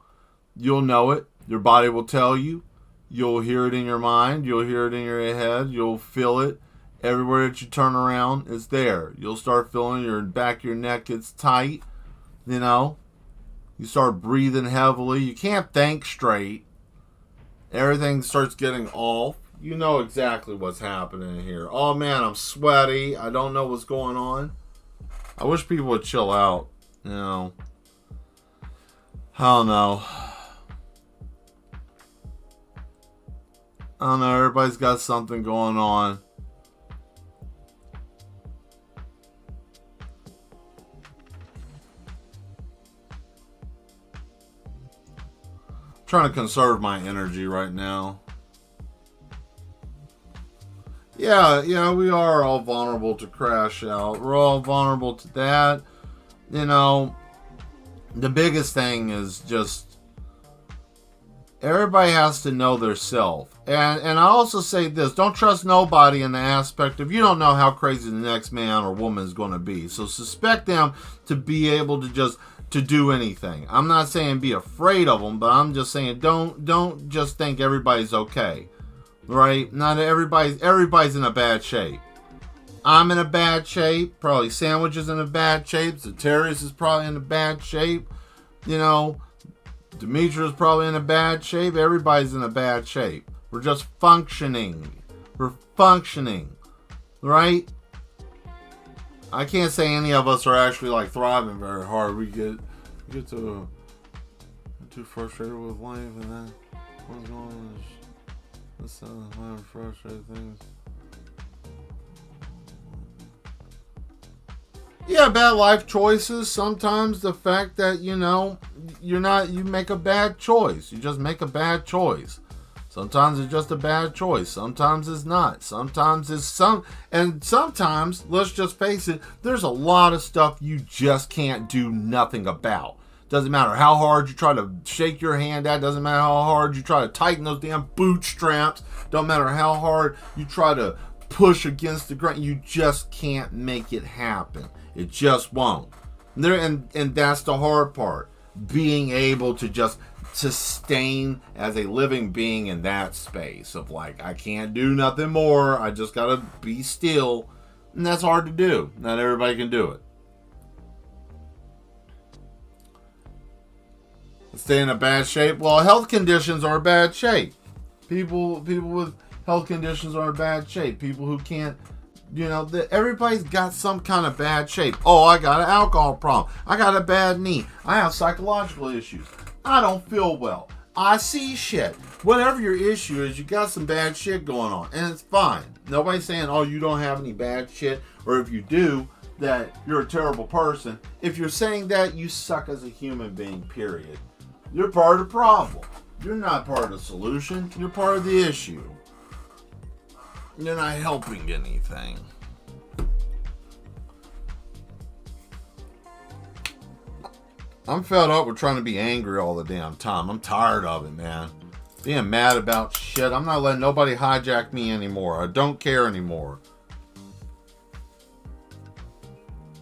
You'll know it. Your body will tell you. You'll hear it in your mind. You'll hear it in your head. You'll feel it. Everywhere that you turn around, it's there. You'll start feeling your back of your neck gets tight. You start breathing heavily. You can't think straight. Everything starts getting off. You know exactly what's happening here. Oh man, I'm sweaty. I don't know what's going on. I wish people would chill out. I don't know. Everybody's got something going on. I'm trying to conserve my energy right now. Yeah, we are all vulnerable to crash out. We're all vulnerable to that. The biggest thing is just Everybody has to know their self. And I also say this, don't trust nobody in the aspect of you don't know how crazy the next man or woman is going to be. So suspect them to be able to just to do anything. I'm not saying be afraid of them, but I'm just saying don't just think everybody's okay. Right? Not everybody's in a bad shape. I'm in a bad shape. Probably Sandwich is in a bad shape. Zatarius is probably in a bad shape. You know, Demetrius is probably in a bad shape. Everybody's in a bad shape. We're just functioning. We're functioning. Right? I can't say any of us are actually like thriving very hard. We get too frustrated with life, and then what's going on is this frustrated things. Yeah, bad life choices. Sometimes the fact that, you make a bad choice. You just make a bad choice. Sometimes it's just a bad choice. Sometimes it's not. Sometimes it's and sometimes, let's just face it, there's a lot of stuff you just can't do nothing about. Doesn't matter how hard you try to shake your hand at. Doesn't matter how hard you try to tighten those damn bootstraps. Don't matter how hard you try to push against the ground. You just can't make it happen. It just won't. And that's the hard part. Being able to just sustain as a living being in that space of like, I can't do nothing more. I just gotta be still. And that's hard to do. Not everybody can do it. Stay in a bad shape. Well, health conditions are in bad shape. People with health conditions are in bad shape. People who can't, everybody's got some kind of bad shape. Oh, I got an alcohol problem. I got a bad knee. I have psychological issues. I don't feel well. I see shit. Whatever your issue is, you got some bad shit going on. And it's fine. Nobody's saying, oh, you don't have any bad shit. Or if you do, that you're a terrible person. If you're saying that, you suck as a human being, period. You're part of the problem. You're not part of the solution. You're part of the issue. You're not helping anything. I'm fed up with trying to be angry all the damn time. I'm tired of it, man. Being mad about shit. I'm not letting nobody hijack me anymore. I don't care anymore.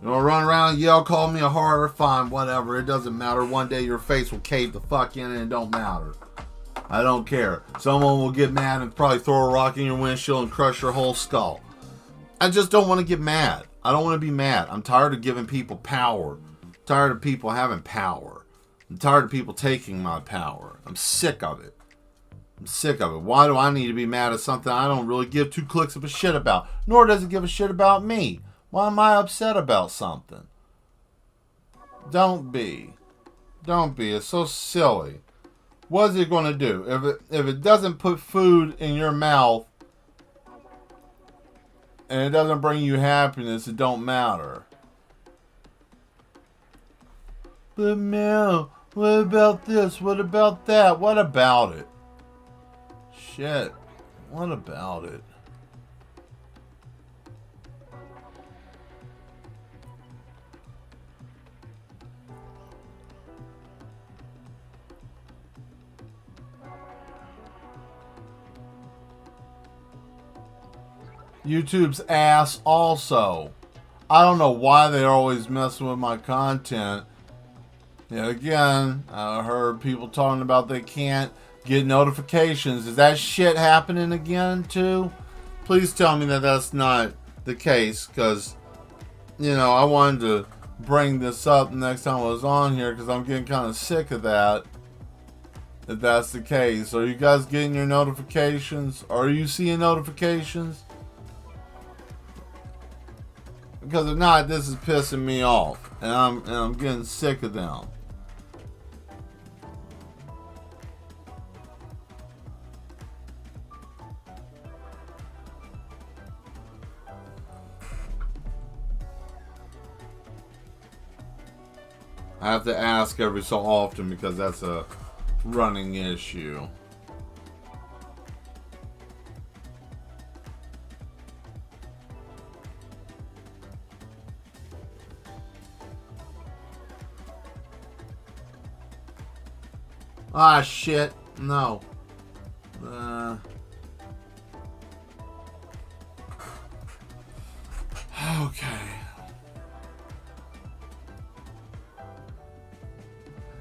Run around and yell, call me a horror, fine, whatever. It doesn't matter. One day your face will cave the fuck in and it don't matter. I don't care. Someone will get mad and probably throw a rock in your windshield and crush your whole skull. I just don't want to get mad. I don't want to be mad. I'm tired of giving people power. I'm tired of people having power. I'm tired of people taking my power. I'm sick of it. I'm sick of it. Why do I need to be mad at something I don't really give two clicks of a shit about? Nor does it give a shit about me. Why am I upset about something? Don't be. Don't be. It's so silly. What is it going to do? If it doesn't put food in your mouth and it doesn't bring you happiness, it don't matter. But Mel, what about this? What about that? What about it? Shit. What about it? YouTube's ass also. I don't know why they're always messing with my content. Yeah, again, I heard people talking about they can't get notifications. Is that shit happening again too? Please tell me that that's not the case, because, I wanted to bring this up next time I was on here because I'm getting kind of sick of that. If that's the case. Are you guys getting your notifications? Are you seeing notifications? Because if not, this is pissing me off, and I'm getting sick of them. I have to ask every so often because that's a running issue. Ah, shit. No. Okay.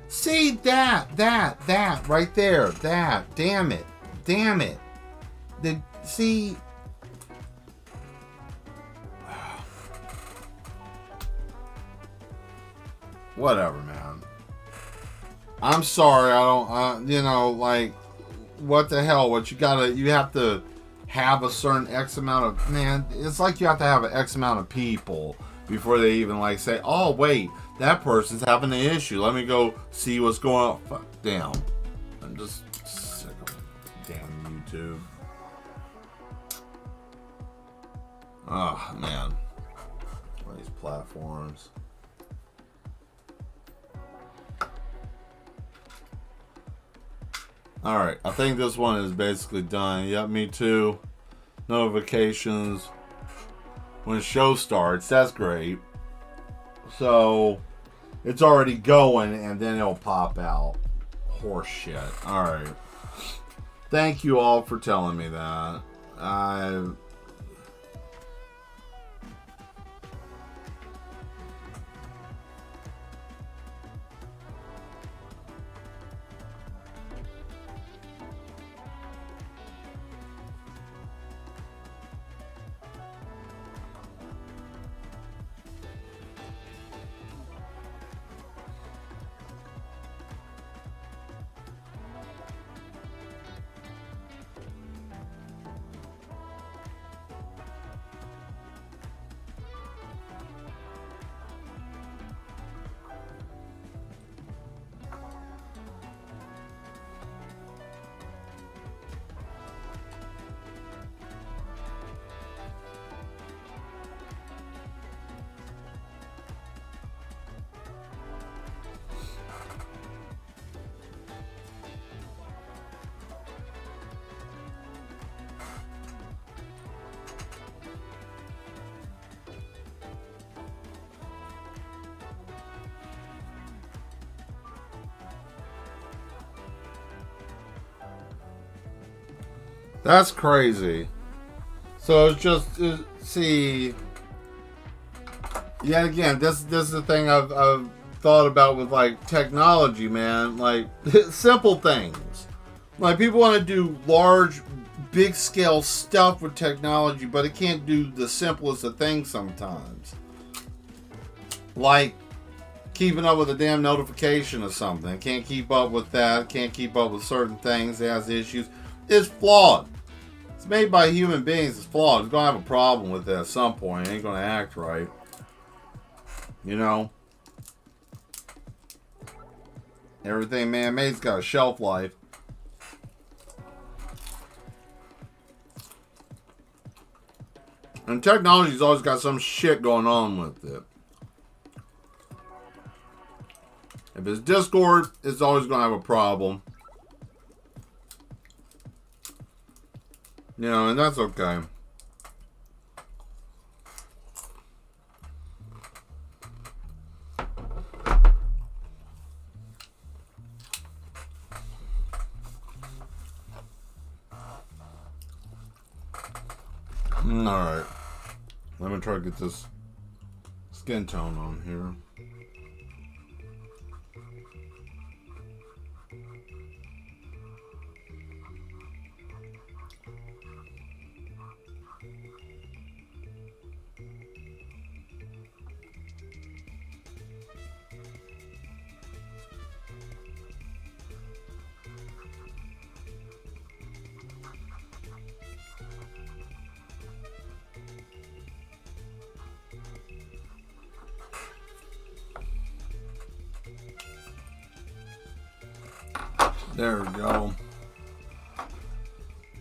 See that right there. That. Damn it. Damn it. See. Whatever, man. I'm sorry. I don't. You know, like, what the hell? You have to have a certain X amount of, man. It's like you have to have an X amount of people before they even like say, oh wait, that person's having an issue. Let me go see what's going on. Fuck, damn. I'm just sick of damn YouTube. Oh man, all these platforms. Alright, I think this one is basically done. Yep, me too. Notifications when show starts. That's great. So, it's already going and then it'll pop out. Horse shit. Alright. Thank you all for telling me that. That's crazy. So it's just see. Yet again, this is the thing I've thought about with like technology, man. Like simple things. Like people want to do large, big scale stuff with technology, but it can't do the simplest of things sometimes. Like keeping up with a damn notification or something. Can't keep up with that. Can't keep up with certain things. It has issues. It's flawed. It's made by human beings. It's flawed. It's going to have a problem with it at some point. It ain't going to act right. You know? Everything man-made's got a shelf life. And technology's always got some shit going on with it. If it's Discord, it's always going to have a problem. You know, and that's okay. Alright. Let me try to get this skin tone on here. There we go.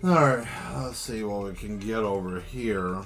Alright, let's see what we can get over here.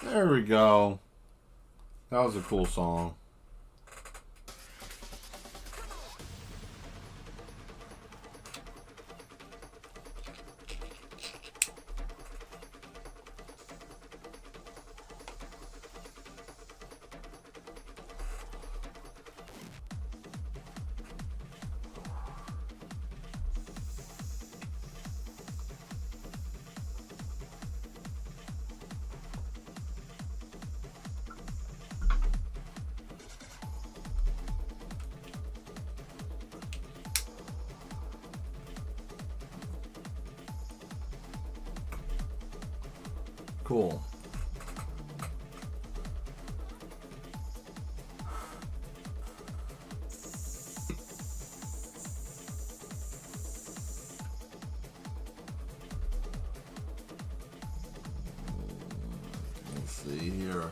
There we go. That was a cool song. Cool. Let's see here.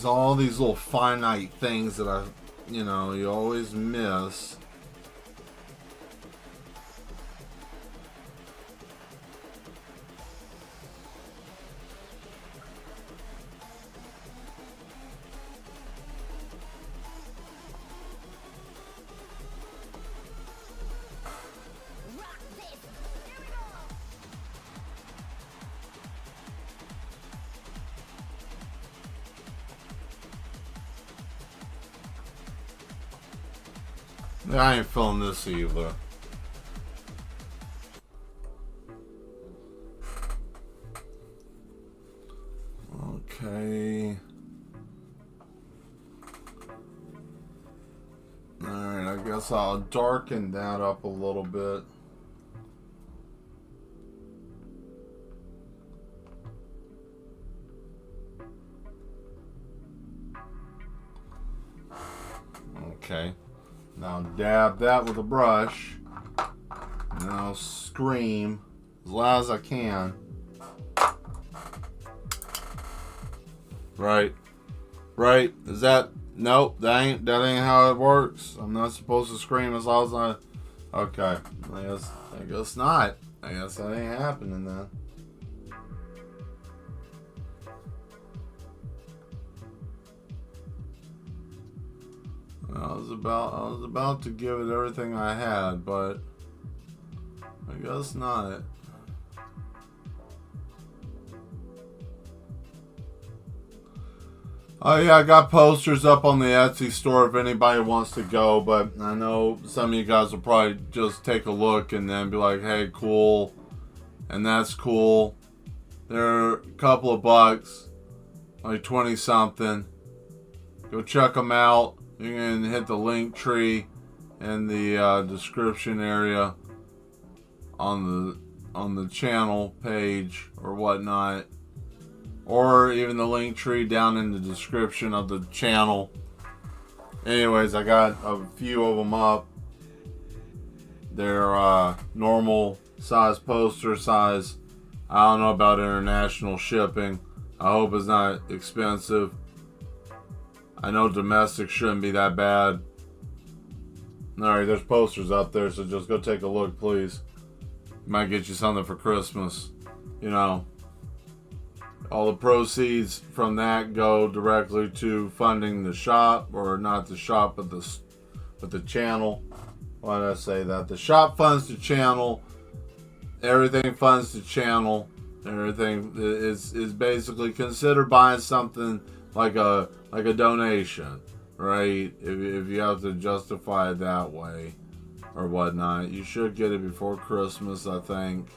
All these little finite things that you always miss. I ain't feeling this either. Okay. Alright, I guess I'll darken that up a little bit. Okay. Now dab that with a brush. And I'll scream as loud as I can. Right. Right? Is that... Nope, that ain't how it works. I'm not supposed to scream as loud as I... Okay. I guess not. I guess that ain't happening then. I was about to give it everything I had, but I guess not. Oh yeah, I got posters up on the Etsy store if anybody wants to go, but I know some of you guys will probably just take a look and then be like, hey, cool, and that's cool. They're a couple of bucks, like 20 something. Go check them out. You can hit the link tree in the description area on the channel page or whatnot, or even the link tree down in the description of the channel. Anyways, I got a few of them up. They're normal size poster size. I don't know about international shipping. I hope it's not expensive. I know domestic shouldn't be that bad. Alright, there's posters up there, so just go take a look, please. Might get you something for Christmas. You know, all the proceeds from that go directly to funding the shop, or not the shop, but the channel. Why did I say that? The shop funds the channel. Everything funds the channel. Everything is basically consider buying something like a donation, right? If you have to justify it that way or whatnot. You should get it before Christmas, I think.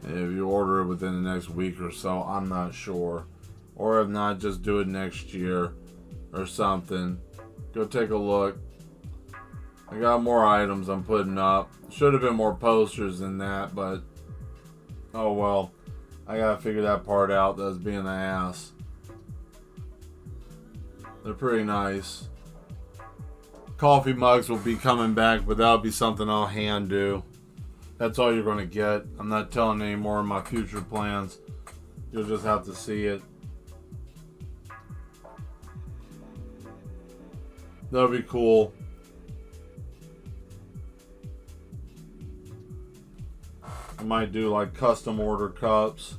If you order it within the next week or so, I'm not sure. Or if not, just do it next year or something. Go take a look. I got more items I'm putting up. Should have been more posters than that, but oh well. I gotta figure that part out. That's being an ass. They're pretty nice. Coffee mugs will be coming back, but that'll be something I'll hand do. That's all you're going to get. I'm not telling any more of my future plans. You'll just have to see it. That'll be cool. I might do like custom order cups.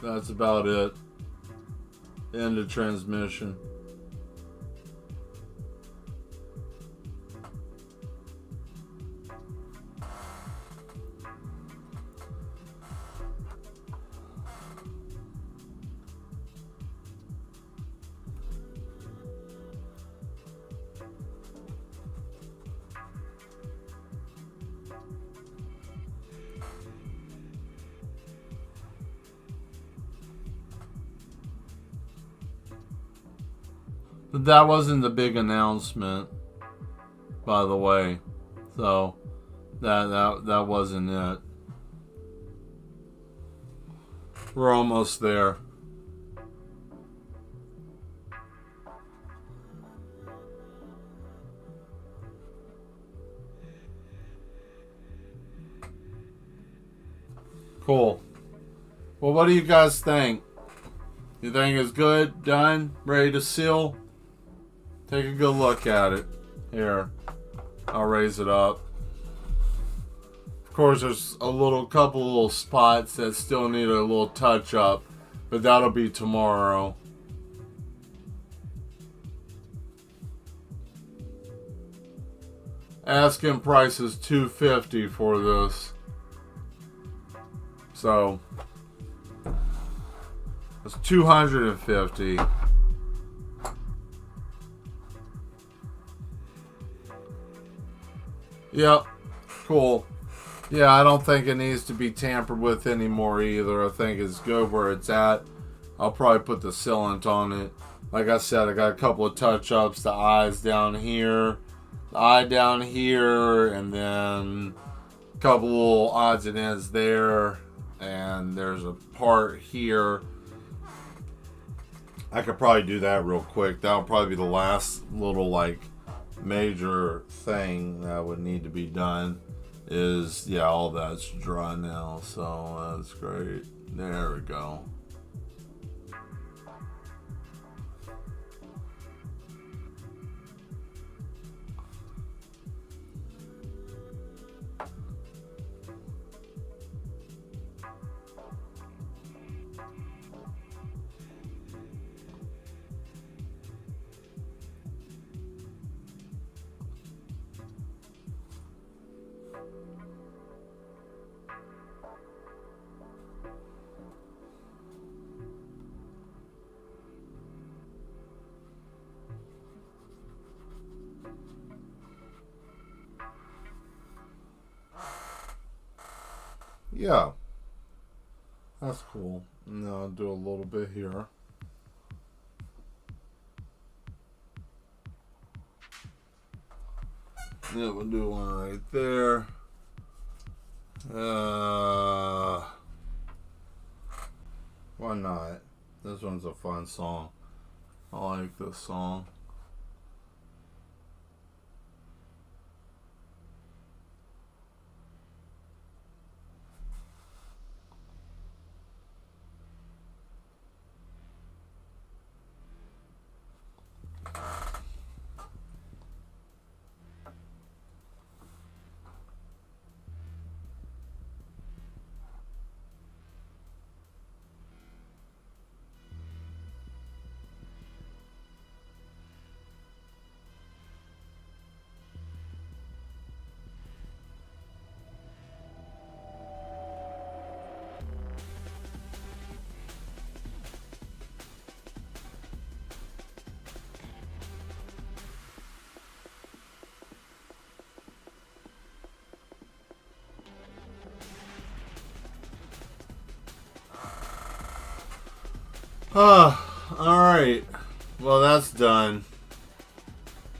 That's about it. End of transmission. But that wasn't the big announcement, by the way. So that wasn't it. We're almost there. Cool. Well, what do you guys think? You think it's good? Done? Ready to seal? Take a good look at it. Here, I'll raise it up. Of course, there's a couple little spots that still need a little touch up, but that'll be tomorrow. Asking price is $250 for this. So it's $250. Yep, cool. Yeah, I don't think it needs to be tampered with anymore either. I think it's good where it's at. I'll probably put the sealant on it. Like I said, I got a couple of touch-ups. The eyes down here, the eye down here, and then a couple little odds and ends there. And there's a part here. I could probably do that real quick. That'll probably be the last little major thing that would need to be done. Is all that's dry now, so that's great. There we go. Yeah, that's cool. Now I'll do a little bit here. Yeah, we'll do one right there. Why not? This one's a fun song. I like this song. Alright. Well, that's done.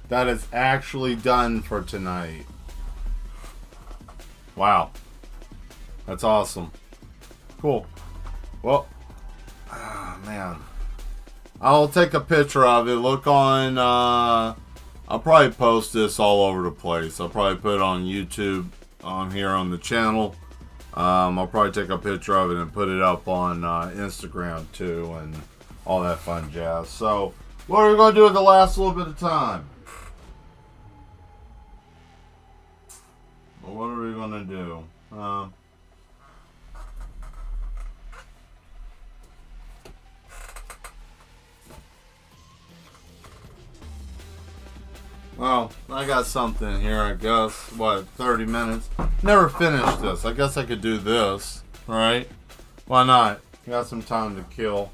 That is actually done for tonight. Wow. That's awesome. Cool. Well, man. I'll take a picture of it. Look on, I'll probably post this all over the place. I'll probably put it on YouTube on here on the channel. I'll probably take a picture of it and put it up on Instagram too and all that fun jazz. So, what are we going to do with the last little bit of time? Well, what are we gonna do? Well, I got something here, I guess. What, 30 minutes? Never finished this. I guess I could do this, right? Why not? Got some time to kill.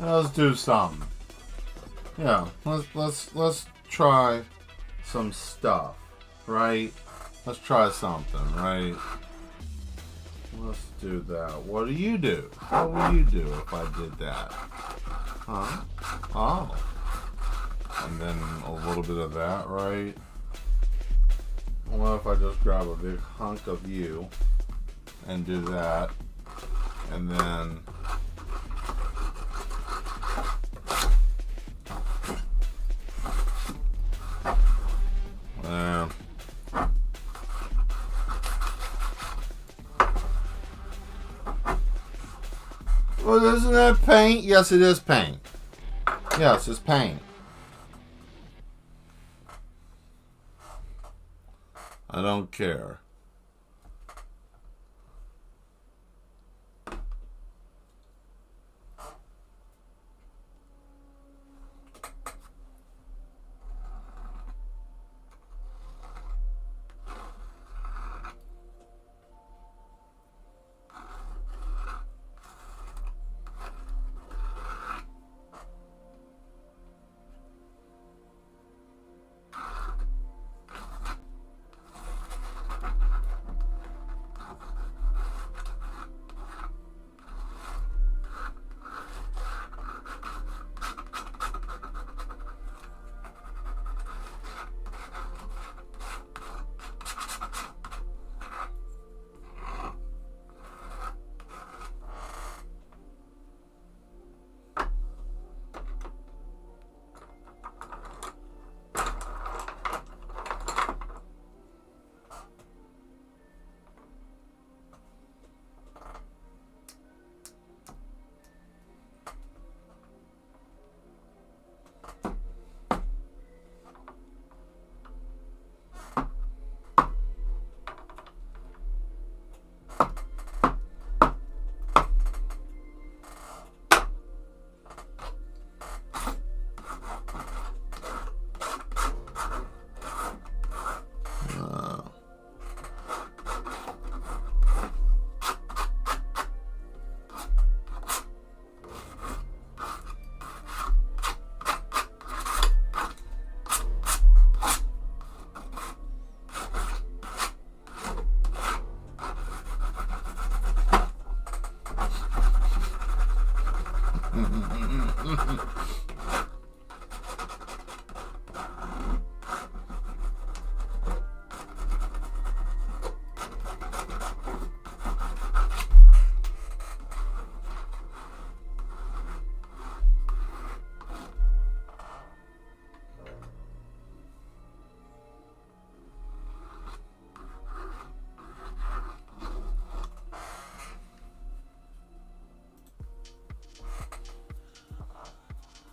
Let's do something. Yeah, let's try some stuff, right? Let's try something, right? Let's do that. What do you do? What would you do if I did that? Huh? Oh. And then a little bit of that, right? What if I just grab a big hunk of you and do that? And then well, isn't that paint? Yes, it is paint. Yes, it's paint. I don't care.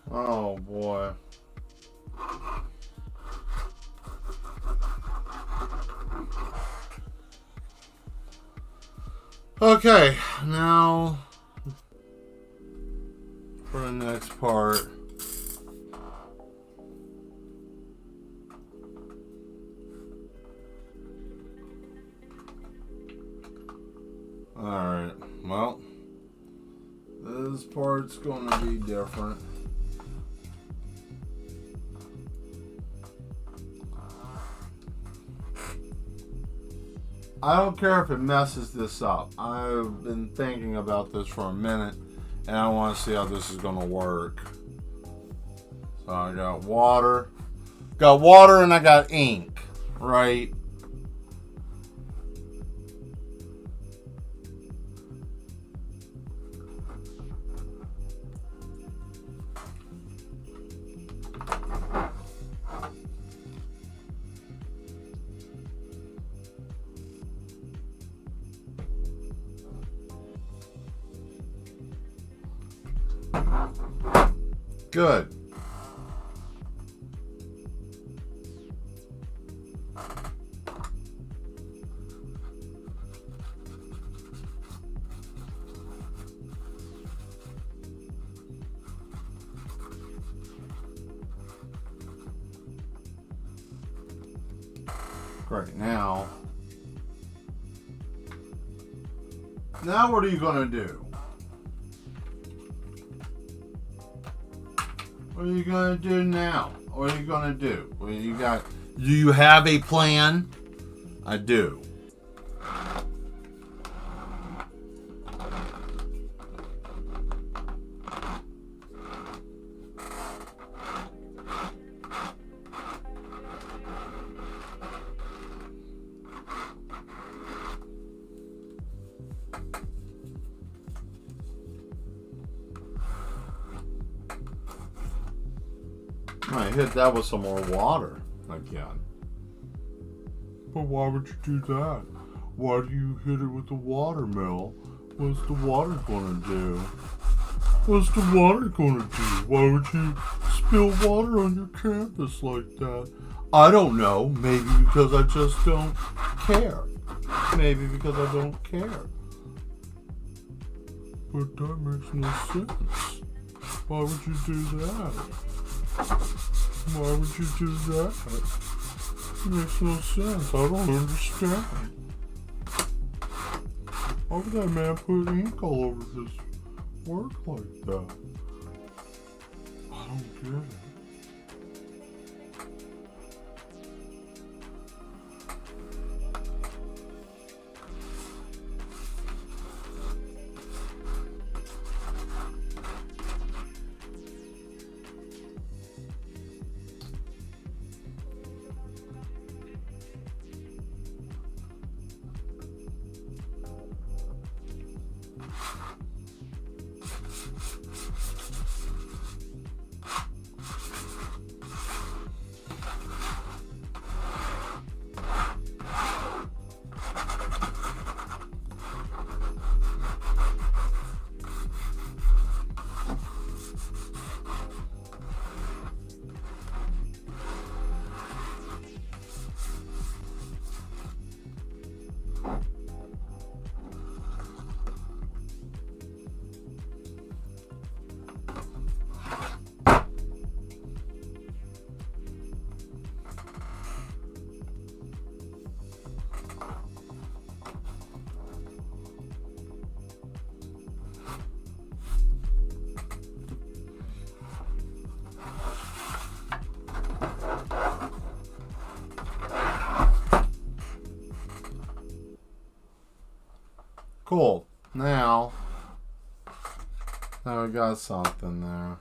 Oh boy. Okay, now for the next part. Alright, well, this part's going to be different. I don't care if it messes this up. I've been thinking about this for a minute, and I want to see how this is going to work. So I got water. Got water and I got ink, right? Good. Great. Now what are you going to do? What are you going to do now? What are you going to do? Do you have a plan? I do. I hit that with some more water again. But why would you do that? Why do you hit it with the water, Mel? What's the water gonna do? What's the water gonna do? Why would you spill water on your campus like that? I don't know. Maybe because I just don't care. Maybe because I don't care. But that makes no sense. Why would you do that? Why would you do that? It makes no sense. I don't understand. Why would that man put ink all over his work like that? I don't get it. Cool. Now we got something there.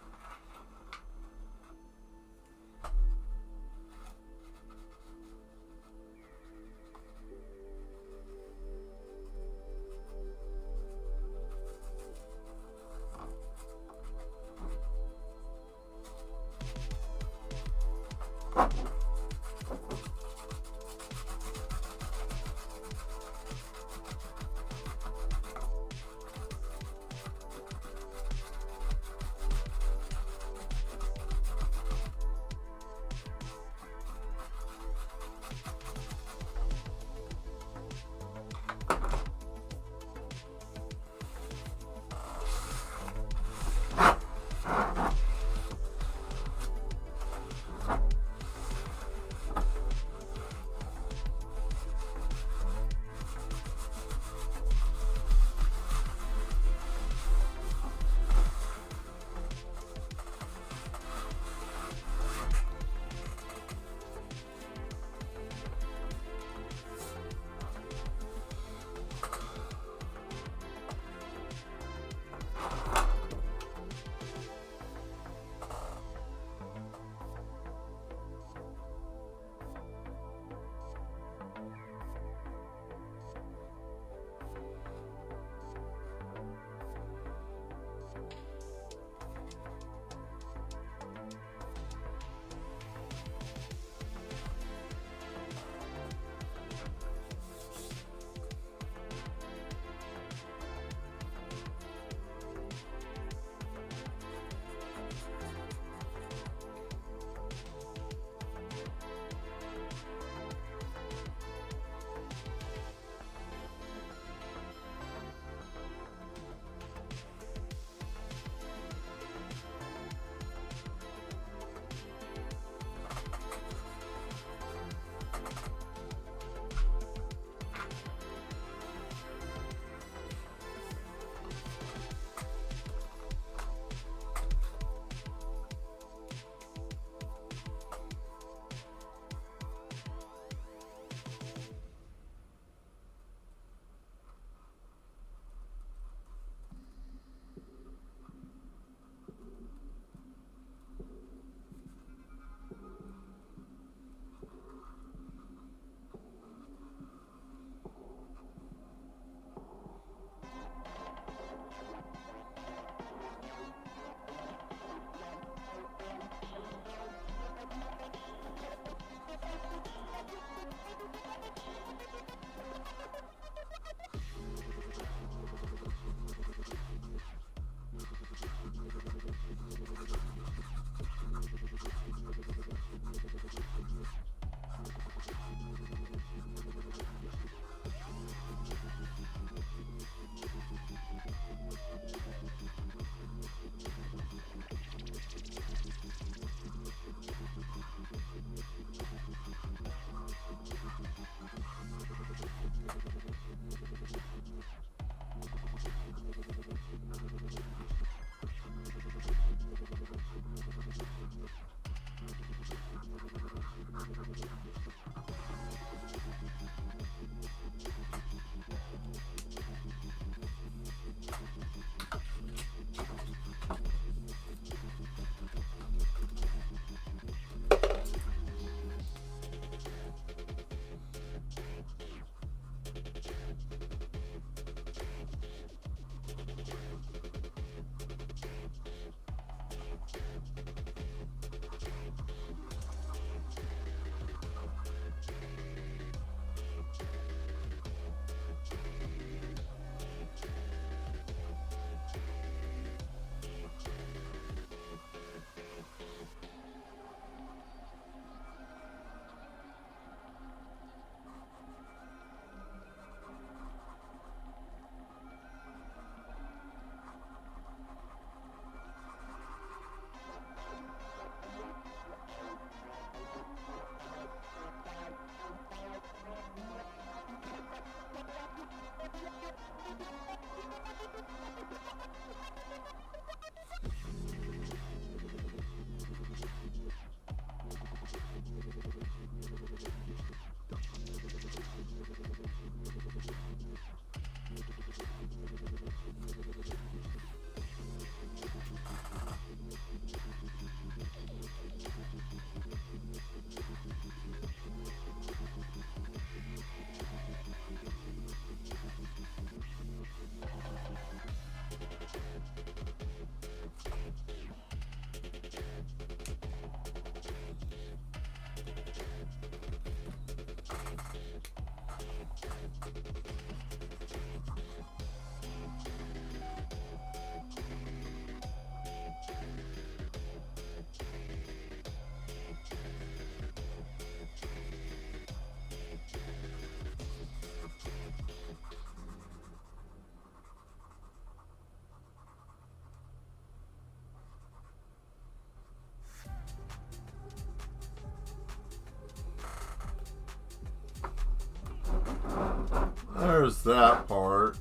there's that part.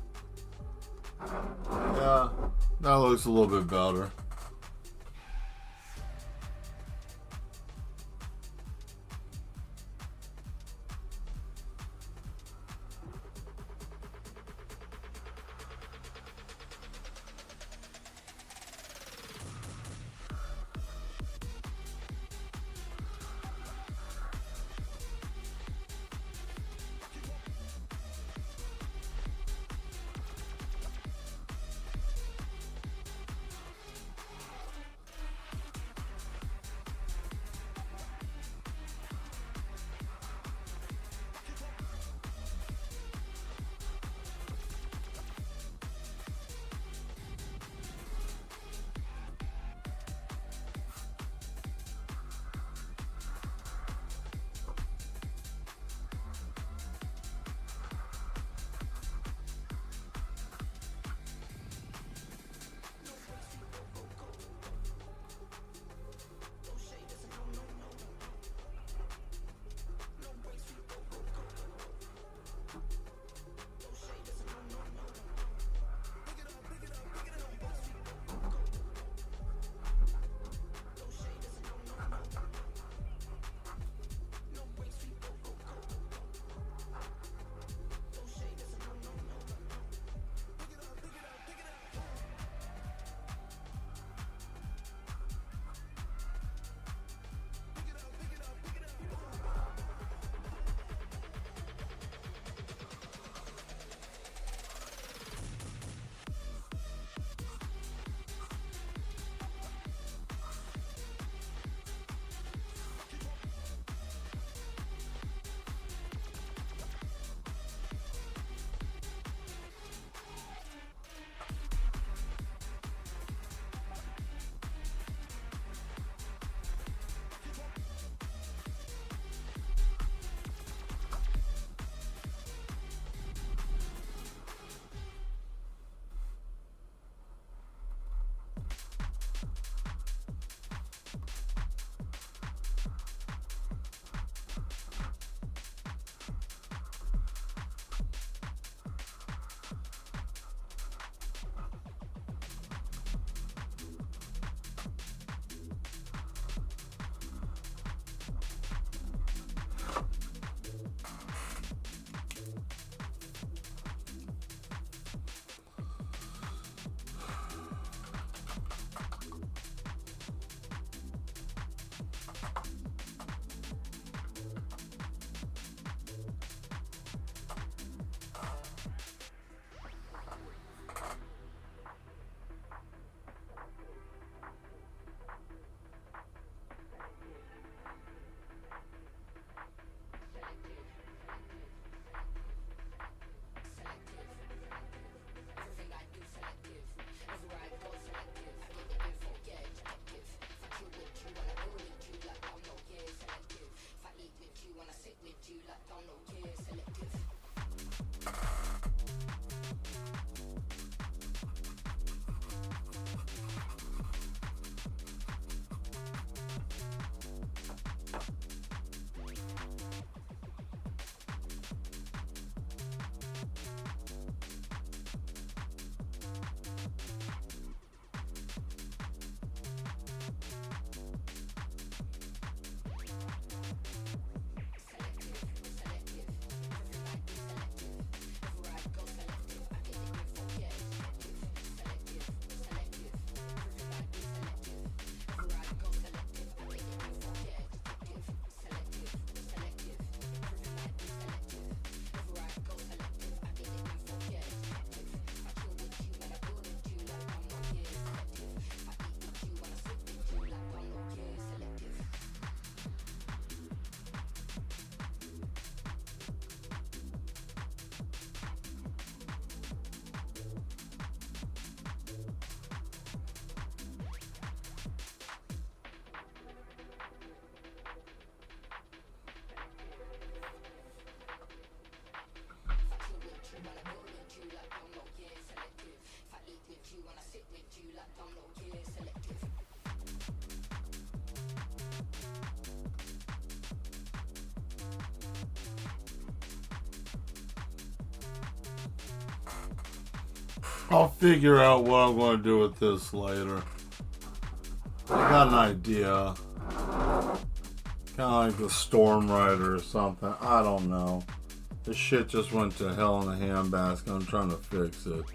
Yeah, that looks a little bit better. I'll figure out what I'm going to do with this later. I got an idea. Kind of like the Storm Rider or something. I don't know. This shit just went to hell in a handbasket. I'm trying to fix it.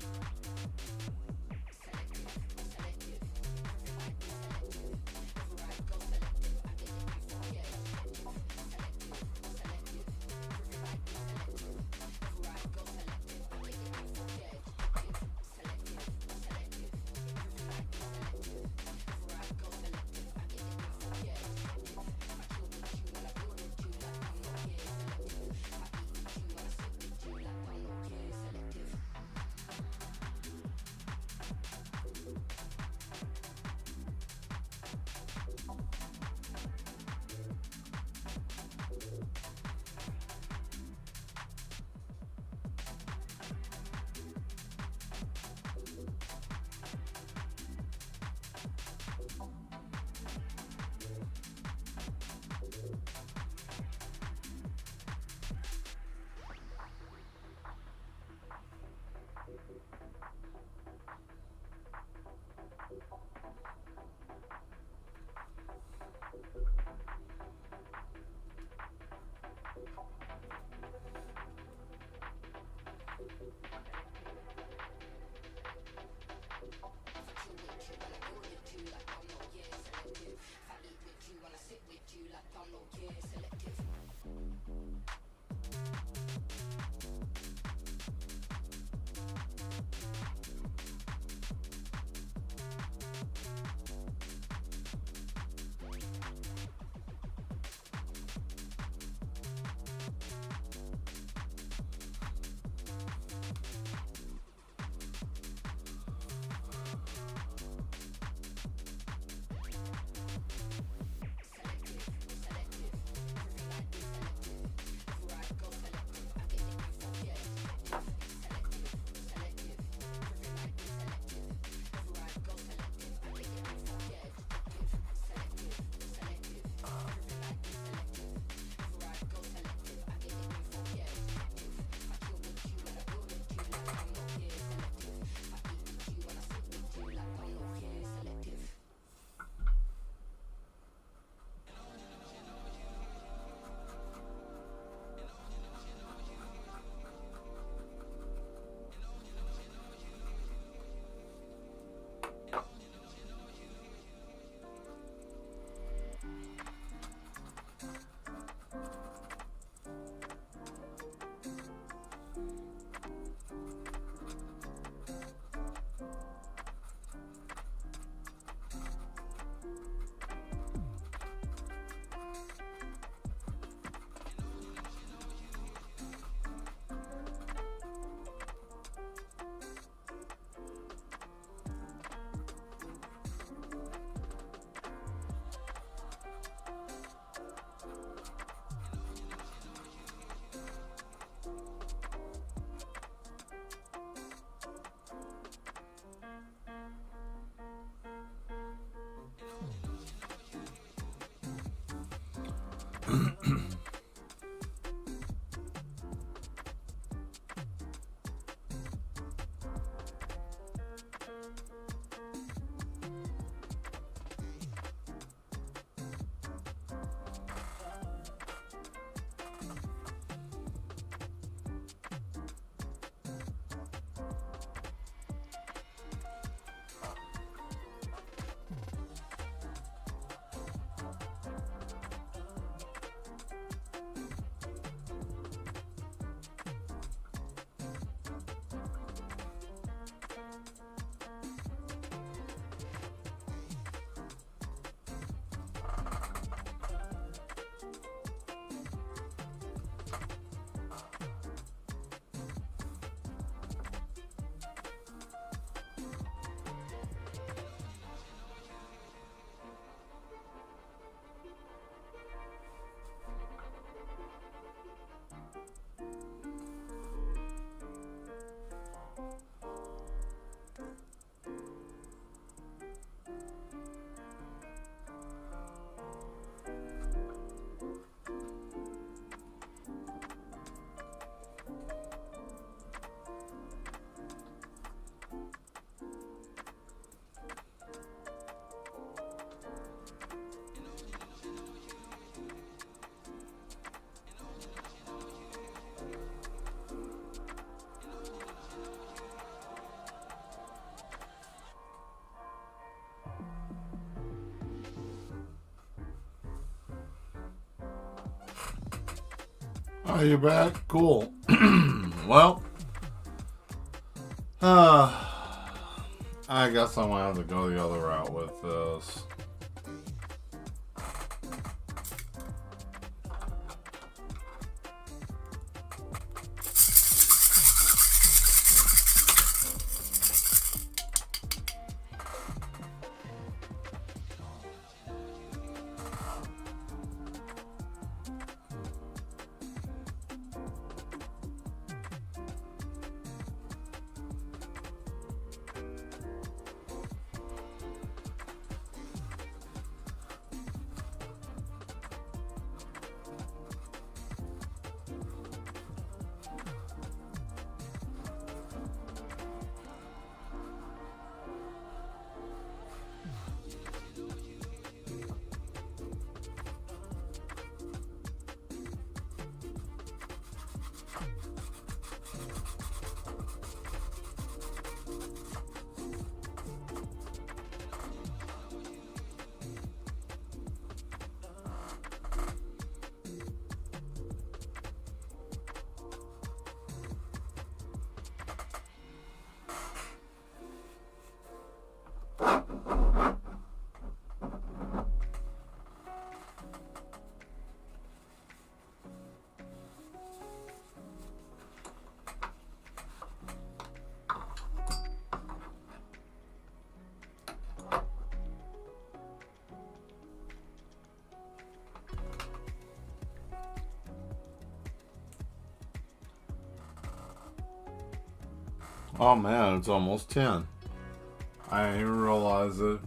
Are you back? Cool. Well, I guess I'm gonna have to go the other route with this. Oh man, it's almost 10. I didn't even realize it.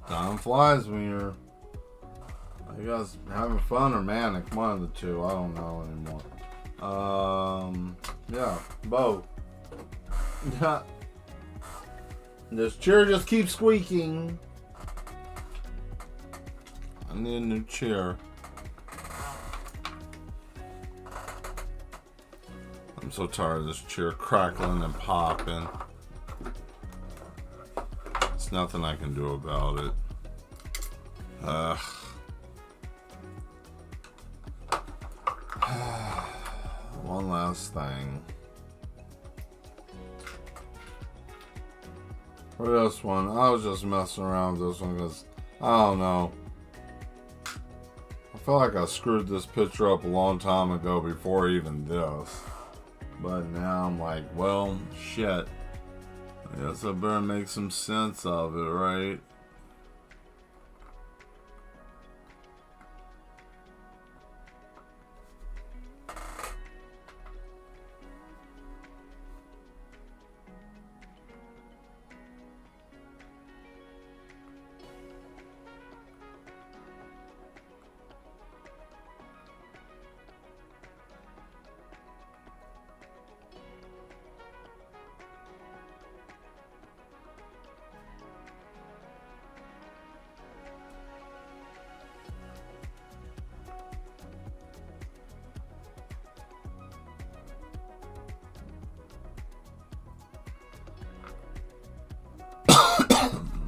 Time flies when you're, I guess, having fun or manic. One of the two. I don't know anymore. Yeah, both. This chair just keeps squeaking. I need a new chair. I'm so tired of this chair crackling and popping. There's nothing I can do about it. One last thing. For this one, I was just messing around with this one because, I don't know. I feel like I screwed this picture up a long time ago before even this. But now I'm like, well, shit. I guess I better make some sense of it, right?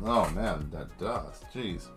Oh man, that dust. Jeez.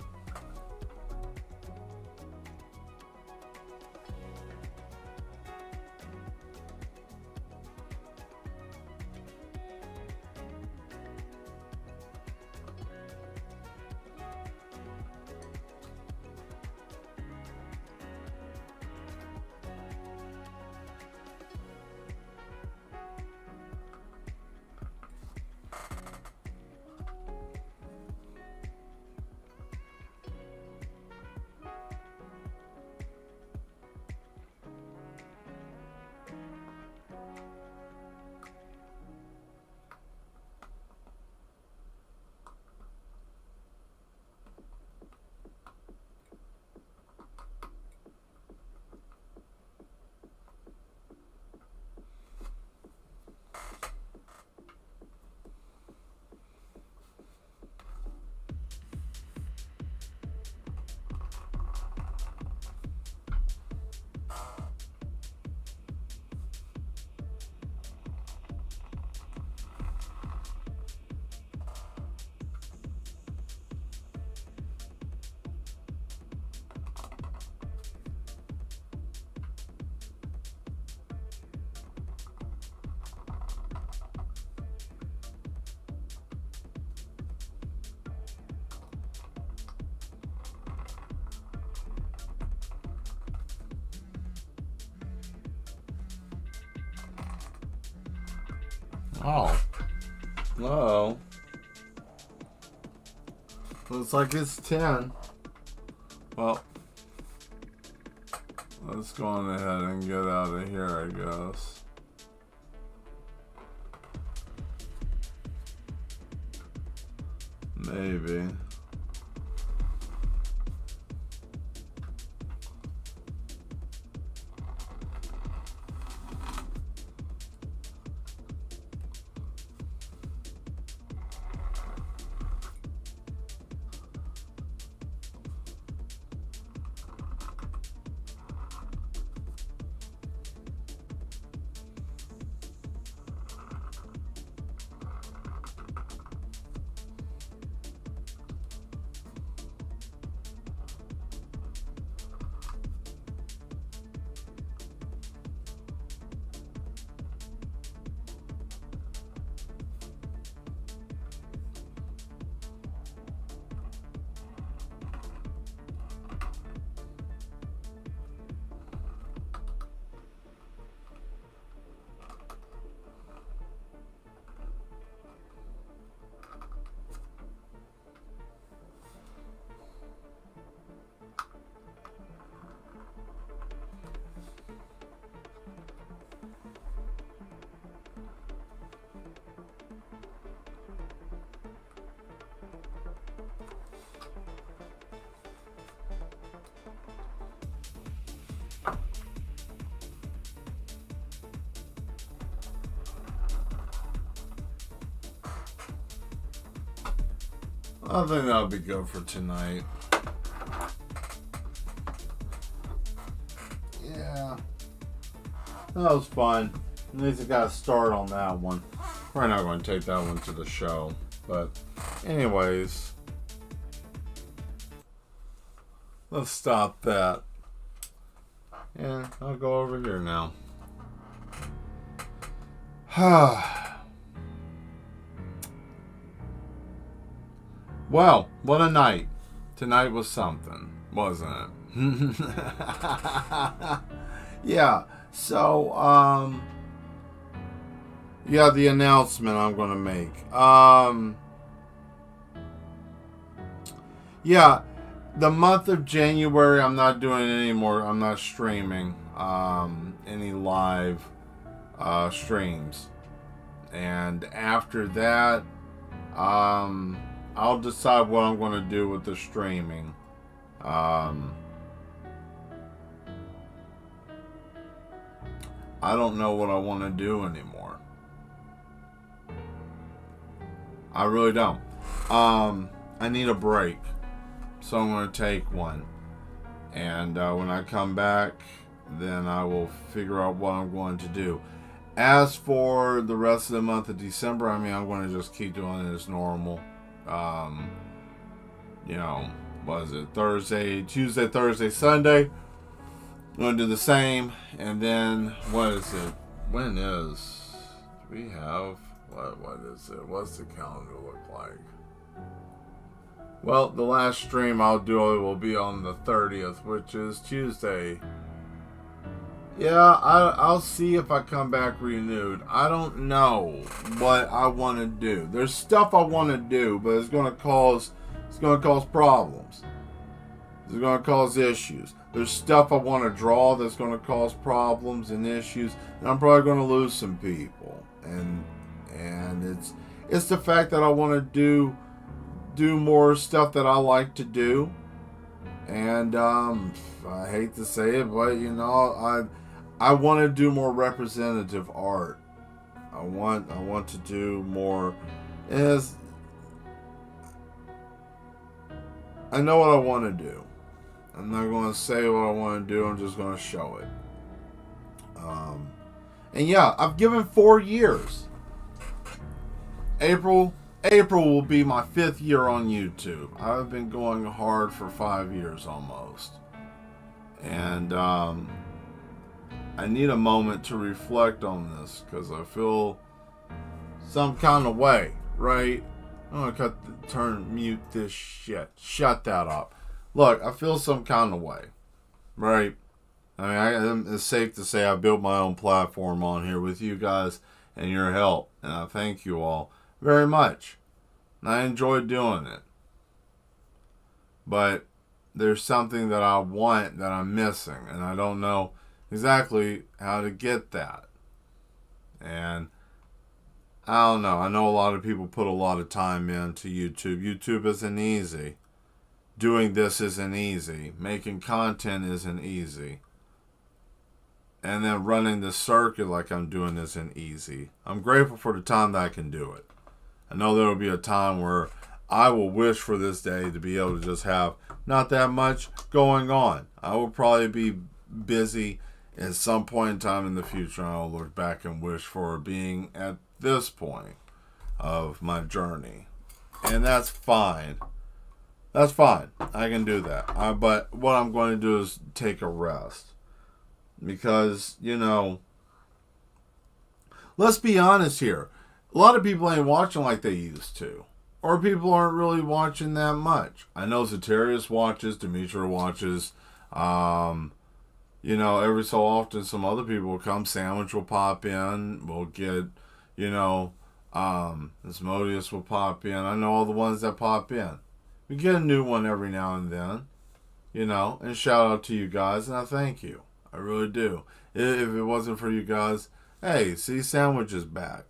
Oh. Uh-oh. Looks like it's 10. Well, let's go on ahead and get out of here, I guess. Maybe. I think that'll be good for tonight. Yeah. That was fun. At least I got a start on that one. We're not going to take that one to the show. But anyways, let's stop that. And I'll go over here now. Well, what a night. Tonight was something, wasn't it? Yeah, so, yeah, the announcement I'm going to make. Yeah, the month of January, I'm not doing it anymore. I'm not streaming any live streams. And after that, I'll decide what I'm going to do with the streaming. I don't know what I want to do anymore. I really don't. I need a break. So I'm going to take one. And when I come back, then I will figure out what I'm going to do. As for the rest of the month of December, I mean, I'm going to just keep doing it as normal. You know, what is it? Tuesday, Thursday, Sunday. I'm going to do the same. And then, what is it? When is... Do we have... What is it? What's the calendar look like? Well, the last stream I'll do will be on the 30th, which is Tuesday. Yeah, I'll see if I come back renewed. I don't know what I want to do. There's stuff I want to do, but it's going to cause problems. It's going to cause issues. There's stuff I want to draw that's going to cause problems and issues, and I'm probably going to lose some people. And it's the fact that I want to do more stuff that I like to do. And I hate to say it, but you know, I want to do more representative art. I want to do more. I know what I want to do. I'm not going to say what I want to do. I'm just going to show it. And yeah, I've given 4 years. April will be my 5th year on YouTube. I've been going hard for 5 years almost. And I need a moment to reflect on this because I feel some kind of way, right? I'm going to mute this shit. Shut that up. Look, I feel some kind of way, right? I mean, it's safe to say I built my own platform on here with you guys, and your help. And I thank you all very much. And I enjoy doing it. But there's something that I want that I'm missing, and I don't know exactly how to get that. And I don't know. I know a lot of people put a lot of time into YouTube. YouTube isn't easy. Doing this isn't easy. Making content isn't easy. And then running the circuit like I'm doing isn't easy. I'm grateful for the time that I can do it. I know there will be a time where I will wish for this day to be able to just have not that much going on. I will probably be busy at some point in time in the future. I'll look back and wish for being at this point of my journey. And that's fine. That's fine. I can do that. But what I'm going to do is take a rest. Because, let's be honest here. A lot of people ain't watching like they used to. Or people aren't really watching that much. I know Zatarius watches, Demetra watches. Every so often some other people will come. Sandwich will pop in. We'll get, Asmodeus will pop in. I know all the ones that pop in. We get a new one every now and then. And shout out to you guys, and I thank you. I really do. If it wasn't for you guys, hey, see, Sandwich is back.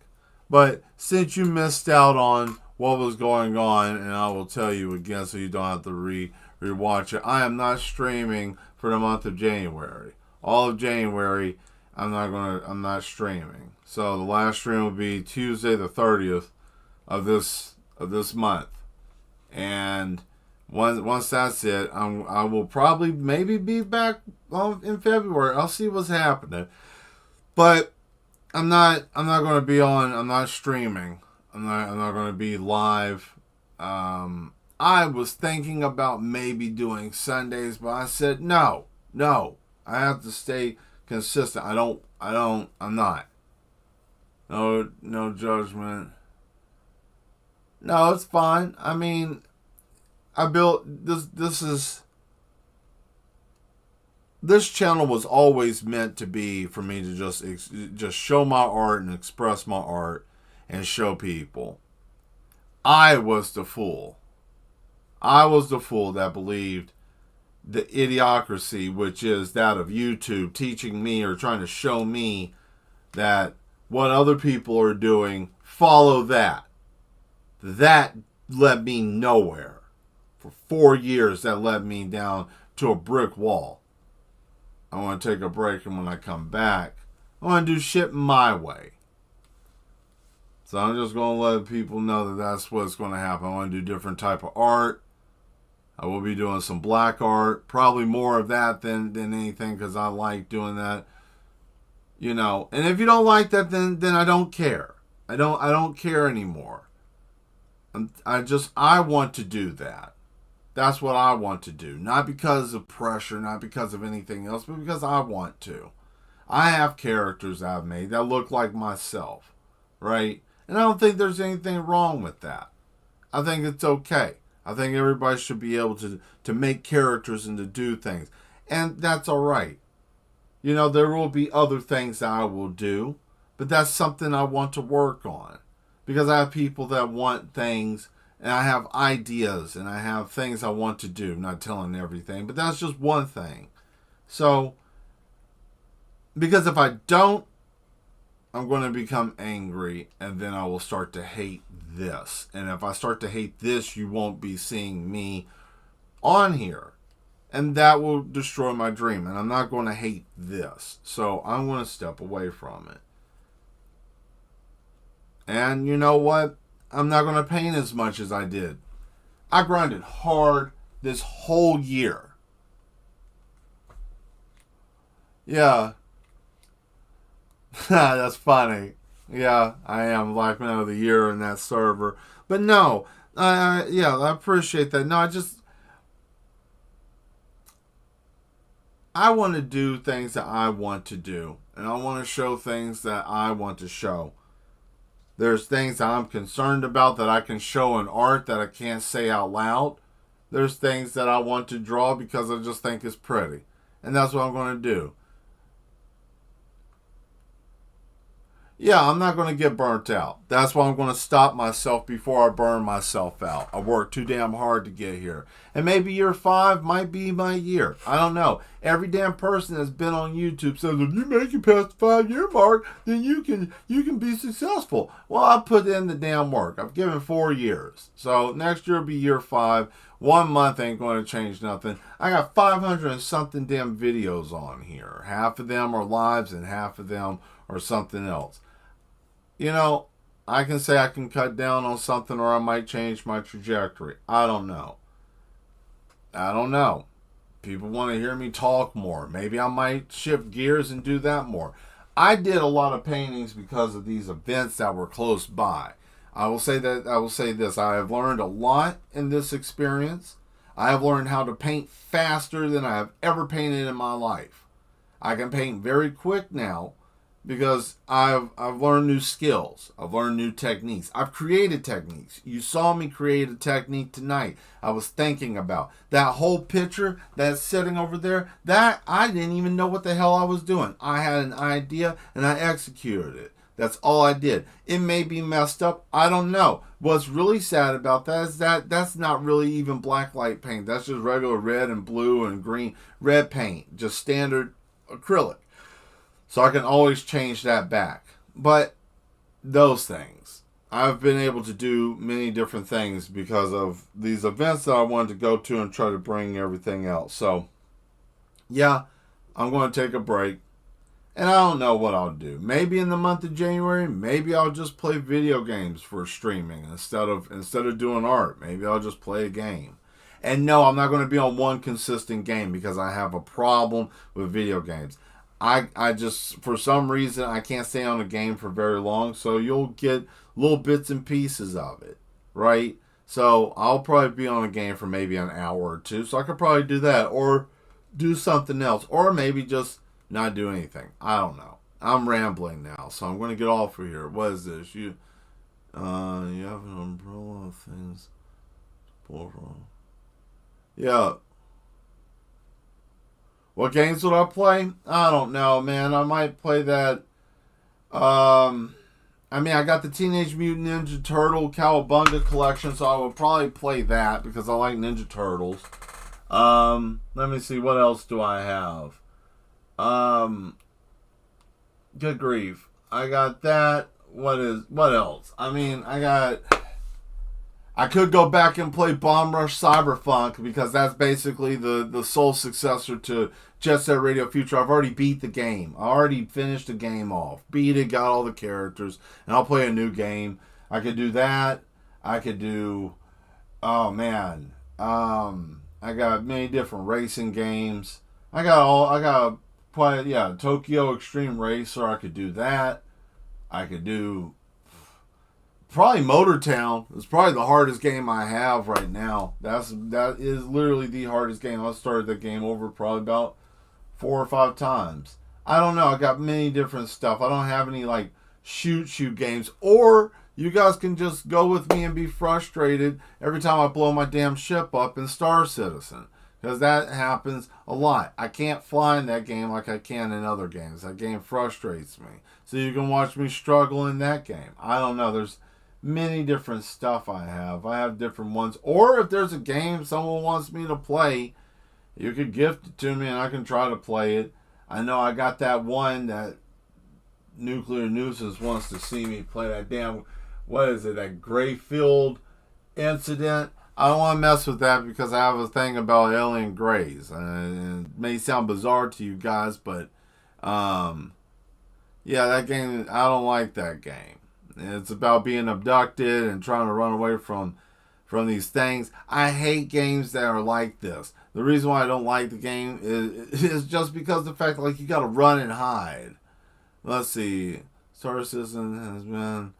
But since you missed out on what was going on, and I will tell you again so you don't have to rewatch it, I am not streaming for the month of January. All of January, I'm not streaming. So the last stream will be Tuesday the 30th of this month. And once that's it, I will probably maybe be back in February. I'll see what's happening. But I'm not going to be on. I'm not streaming. I'm not going to be live. I was thinking about maybe doing Sundays, but I said no. I have to stay consistent. I'm not. No judgment. No, it's fine. I mean, I built this channel was always meant to be for me to just show my art and express my art and show people. I was the fool. I was the fool that believed the idiocracy, which is that of YouTube, teaching me or trying to show me that what other people are doing, follow that. That led me nowhere. For 4 years, that led me down to a brick wall. I want to take a break, and when I come back, I want to do shit my way. So I'm just going to let people know that that's what's going to happen. I want to do different type of art. I will be doing some black art. Probably more of that than anything, because I like doing that. And if you don't like that, then I don't care. I don't care anymore. I want to do that. That's what I want to do. Not because of pressure, not because of anything else, but because I want to. I have characters I've made that look like myself, right? And I don't think there's anything wrong with that. I think it's okay. I think everybody should be able to make characters and to do things. And that's all right. There will be other things that I will do, but that's something I want to work on. Because I have people that want things, and I have ideas, and I have things I want to do. I'm not telling everything, but that's just one thing. So, because if I don't, I'm going to become angry, and then I will start to hate this. And if I start to hate this, you won't be seeing me on here. And that will destroy my dream. And I'm not going to hate this. So I'm going to step away from it. And you know what? I'm not going to paint as much as I did. I grinded hard this whole year. Yeah. That's funny. Yeah, I am Black Man of the Year in that server. But no, I appreciate that. No, I want to do things that I want to do. And I want to show things that I want to show. There's things that I'm concerned about that I can show in art that I can't say out loud. There's things that I want to draw because I just think it's pretty. And that's what I'm going to do. Yeah, I'm not going to get burnt out. That's why I'm going to stop myself before I burn myself out. I worked too damn hard to get here. And maybe year 5 might be my year. I don't know. Every damn person that's been on YouTube says if you make it past the 5-year mark, then you can be successful. Well, I put in the damn work. I've given 4 years. So next year will be year 5. 1 month ain't going to change nothing. I got 500 and something damn videos on here. Half of them are lives and half of them are something else. You know, I can say I can cut down on something or I might change my trajectory. I don't know. I don't know. People want to hear me talk more. Maybe I might shift gears and do that more. I did a lot of paintings because of these events that were close by. I will say this. I have learned a lot in this experience. I have learned how to paint faster than I have ever painted in my life. I can paint very quick now because I've learned new skills. I've learned new techniques. I've created techniques. You saw me create a technique tonight. I was thinking about that whole picture that's sitting over there. That I didn't even know what the hell I was doing. I had an idea and I executed it. That's all I did. It may be messed up. I don't know. What's really sad about that is that that's not really even black light paint. That's just regular red and blue and green red paint. Just standard acrylic. So I can always change that back. But those things. I've been able to do many different things because of these events that I wanted to go to and try to bring everything else. So, yeah, I'm going to take a break. And I don't know what I'll do. Maybe in the month of January, maybe I'll just play video games for streaming instead of doing art. Maybe I'll just play a game. And no, I'm not going to be on one consistent game because I have a problem with video games. I just, for some reason, I can't stay on a game for very long, so you'll get little bits and pieces of it, right? So I'll probably be on a game for maybe an hour or two, so I could probably do that, or do something else, or maybe just not do anything. I don't know. I'm rambling now, so I'm going to get off of here. What is this? You have an umbrella of things to pull from. Yeah. What games would I play? I don't know, man. I might play that. I got the Teenage Mutant Ninja Turtle Cowabunga collection, so I would probably play that because I like Ninja Turtles. Let me see. What else do I have? Good grief. I got that. What else? I could go back and play Bomb Rush Cyberfunk because that's basically the sole successor to Jet Set Radio Future. I've already beat the game. I already finished the game off. Beat it, got all the characters, and I'll play a new game. I could do that. I could do, oh man. I got many different racing games. Tokyo Extreme Racer. I could do that. I could do probably Motortown. It's probably the hardest game I have right now. That is literally the hardest game. I started that game over probably about 4 or 5 times. I don't know. I got many different stuff. I don't have any like shoot games. Or you guys can just go with me and be frustrated every time I blow my damn ship up in Star Citizen. Because that happens a lot. I can't fly in that game like I can in other games. That game frustrates me. So you can watch me struggle in that game. I don't know. There's many different stuff I have. I have different ones. Or if there's a game someone wants me to play, you could gift it to me and I can try to play it. I know I got that one that Nuclear Nuisance wants to see me play that damn, that Grayfield incident. I don't want to mess with that because I have a thing about alien grays. And it may sound bizarre to you guys, but that game, I don't like that game. It's about being abducted and trying to run away from these things. I hate games that are like this. The reason why I don't like the game is just because of the fact like you got to run and hide. Let's see. Star Citizen has been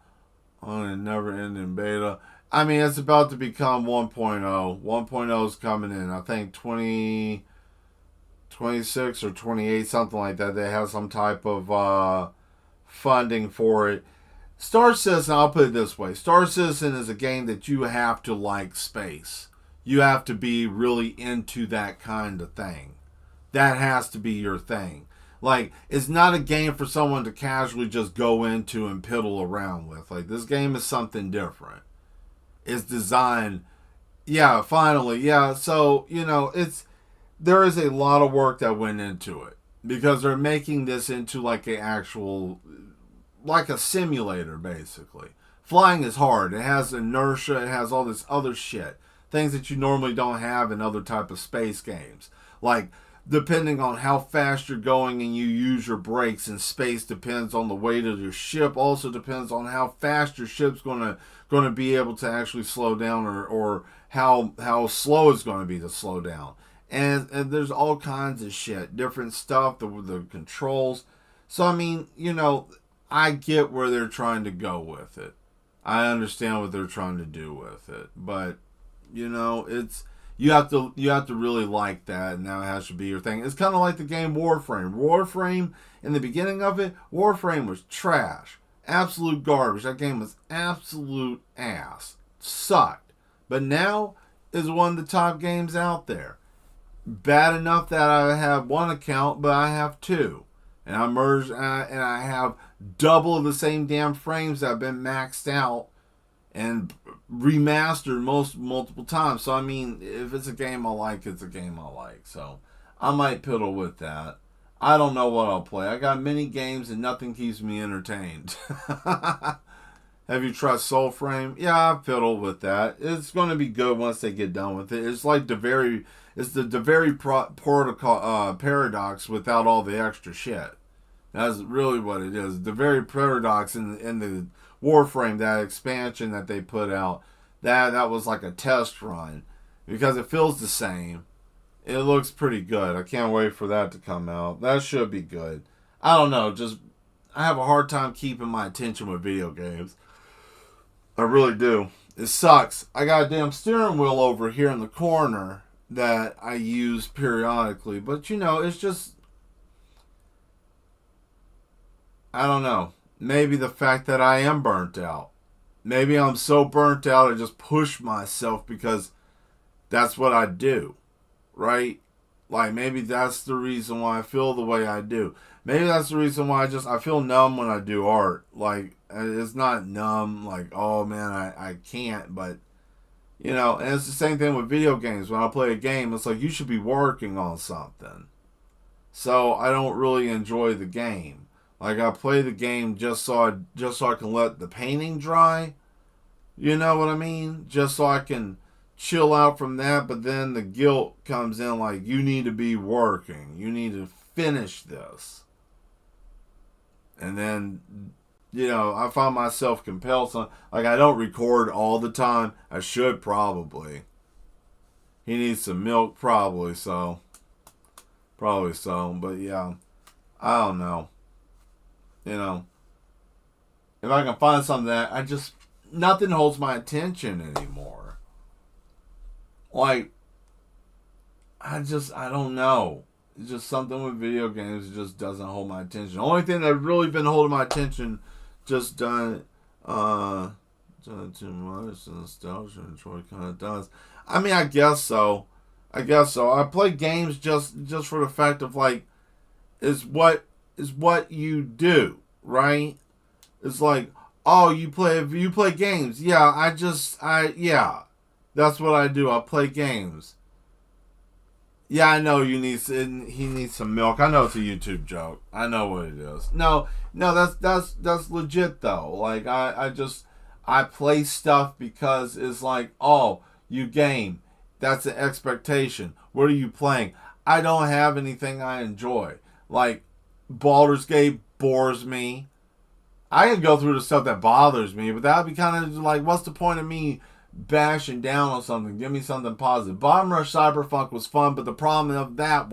on a never-ending beta. It's about to become 1.0. 1.0 is coming in. I think 2026 or 28, something like that. They have some type of funding for it. Star Citizen, I'll put it this way. Star Citizen is a game that you have to like space. You have to be really into that kind of thing. That has to be your thing. Like, it's not a game for someone to casually just go into and piddle around with. Like, this game is something different. It's designed, yeah, finally, yeah. So, there is a lot of work that went into it because they're making this into like a actual, like a simulator, basically. Flying is hard. It has inertia. It has all this other shit. Things that you normally don't have in other type of space games. Like, depending on how fast you're going and you use your brakes, and space depends on the weight of your ship. Also depends on how fast your ship's gonna be able to actually slow down, or how slow it's gonna be to slow down. And there's all kinds of shit, different stuff, the controls. So I mean, I get where they're trying to go with it. I understand what they're trying to do with it, but it's you have to really like that, and that has to be your thing. It's kind of like the game Warframe. Warframe, in the beginning of it, Warframe was trash, absolute garbage. That game was absolute ass, sucked. But now is one of the top games out there. Bad enough that I have one account, but I have two. And I merged, and I have double the same damn frames that have been maxed out and remastered multiple times. So I mean, if it's a game I like, it's a game I like. So I might piddle with that. I don't know what I'll play. I got many games and nothing keeps me entertained. Have you tried Soulframe? Yeah, I've fiddled with that. It's going to be good once they get done with it. It's like the very protocol paradox without all the extra shit. That's really what it is. The very paradox in the Warframe, that expansion that they put out, that was like a test run because it feels the same. It looks pretty good. I can't wait for that to come out. That should be good. I don't know. Just I have a hard time keeping my attention with video games. I really do. It sucks. I got a damn steering wheel over here in the corner that I use periodically. But, it's just... I don't know. Maybe the fact that I am burnt out. Maybe I'm so burnt out I just push myself because that's what I do. Right? Like, maybe that's the reason why I feel the way I do. Maybe that's the reason why I feel numb when I do art. Like, it's not numb, like, oh man, I can't, but, and it's the same thing with video games. When I play a game, it's like, you should be working on something. So, I don't really enjoy the game. Like, I play the game just so I can let the painting dry. You know what I mean? Just so I can chill out from that, but then the guilt comes in like, you need to be working. You need to finish this. And then, I find myself compelled. Like, I don't record all the time. I should probably. He needs some milk, probably so. But yeah, I don't know. If I can find something that nothing holds my attention anymore. Like, I don't know. It's just something with video games that just doesn't hold my attention. The only thing that's really been holding my attention, just done too much, nostalgia, enjoy kind of does. I mean, I guess so. I play games just for the fact of, like, is what you do, right? It's like, oh, you play games. Yeah, yeah. That's what I do. I play games. Yeah, I know he needs some milk. I know it's a YouTube joke. I know what it is. No, that's legit though. Like, I play stuff because it's like, oh, you game. That's an expectation. What are you playing? I don't have anything I enjoy. Like, Baldur's Gate bores me. I can go through the stuff that bothers me, but that would be kind of like, what's the point of me bashing down on something? Give me something positive. Bomb Rush Cyberpunk was fun, but the problem of that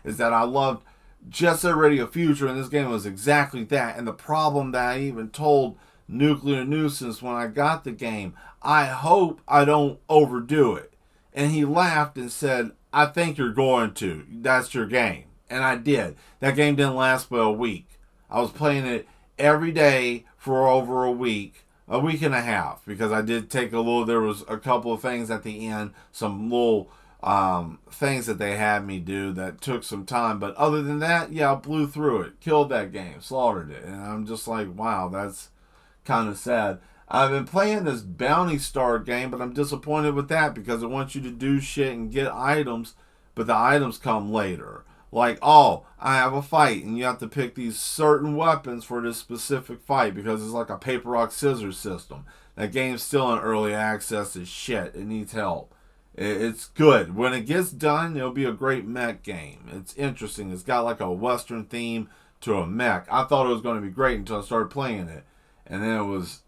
is that I loved Jet Set Radio Future, and this game was exactly that. And the problem that I even told Nuclear Nuisance when I got the game, I hope I don't overdo it. And he laughed and said, I think you're going to. That's your game. And I did. That game didn't last but a week. I was playing it every day for over a week and a half, because I did take there was a couple of things at the end, some little things that they had me do that took some time. But other than that, yeah, I blew through it, killed that game, slaughtered it. And I'm just like, wow, that's kind of sad. I've been playing this Bounty Star game, but I'm disappointed with that because it wants you to do shit and get items, but the items come later. Like, oh, I have a fight, and you have to pick these certain weapons for this specific fight because it's like a paper, rock, scissors system. That game's still in early access as shit. It needs help. It's good. When it gets done, it'll be a great mech game. It's interesting. It's got like a Western theme to a mech. I thought it was going to be great until I started playing it. And then it was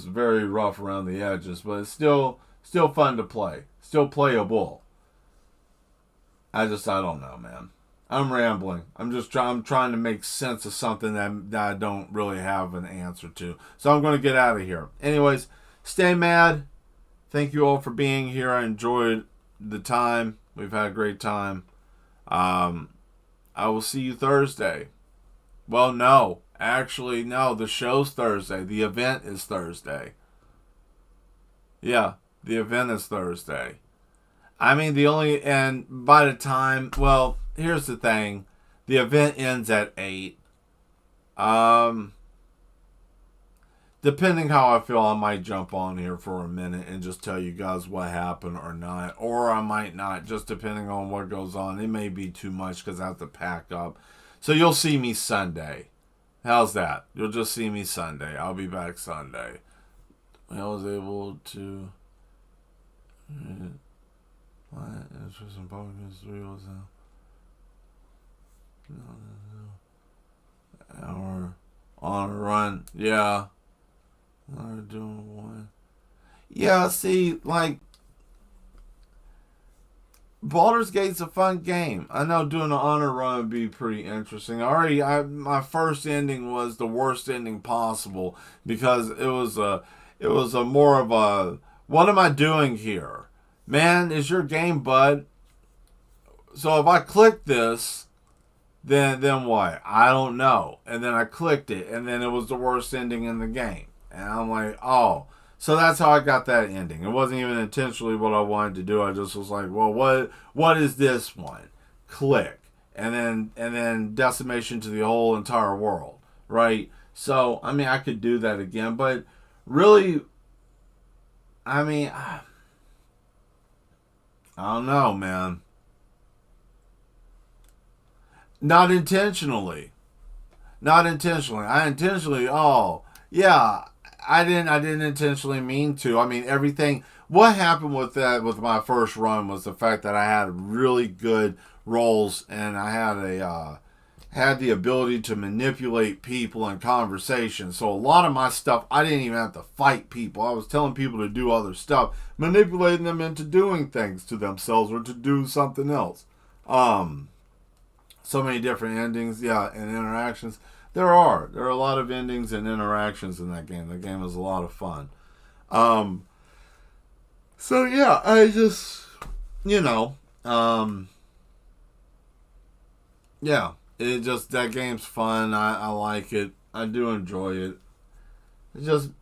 very rough around the edges, but it's still fun to play. Still playable. I don't know, man. I'm rambling. I'm trying to make sense of something that I don't really have an answer to. So I'm going to get out of here. Anyways, stay mad. Thank you all for being here. I enjoyed the time. We've had a great time. I will see you Thursday. Well, no. Actually, no. The show's Thursday. The event is Thursday. Yeah, the event is Thursday. I mean, and by the time, well, here's the thing. The event ends at 8. Depending how I feel, I might jump on here for a minute and just tell you guys what happened or not. Or I might not, just depending on what goes on. It may be too much because I have to pack up. So you'll see me Sunday. How's that? You'll just see me Sunday. I'll be back Sunday. I was able to... What? Interest in Pokemon 3 was an hour on a run. Yeah. I'm doing one. Yeah, see, like, Baldur's Gate's a fun game. I know doing an honor run would be pretty interesting. My first ending was the worst ending possible because it was a more of a, what am I doing here? Man, is your game, bud? So if I click this, then what? I don't know. And then I clicked it, and then it was the worst ending in the game. And I'm like, oh. So that's how I got that ending. It wasn't even intentionally what I wanted to do. I just was like, well, what is this one? Click. And then decimation to the whole entire world. Right? So, I mean, I could do that again. But really, I mean, I don't know, man. Not intentionally. Not intentionally. I intentionally, oh, yeah. I didn't intentionally mean to. I mean, everything. What happened with that with my first run was the fact that I had really good rolls and I had the ability to manipulate people in conversation. So a lot of my stuff, I didn't even have to fight people. I was telling people to do other stuff, manipulating them into doing things to themselves or to do something else. So many different endings, yeah, and interactions. There are a lot of endings and interactions in that game. The game is a lot of fun. So yeah, I just, yeah, it just, that game's fun. I like it. I do enjoy it. It just,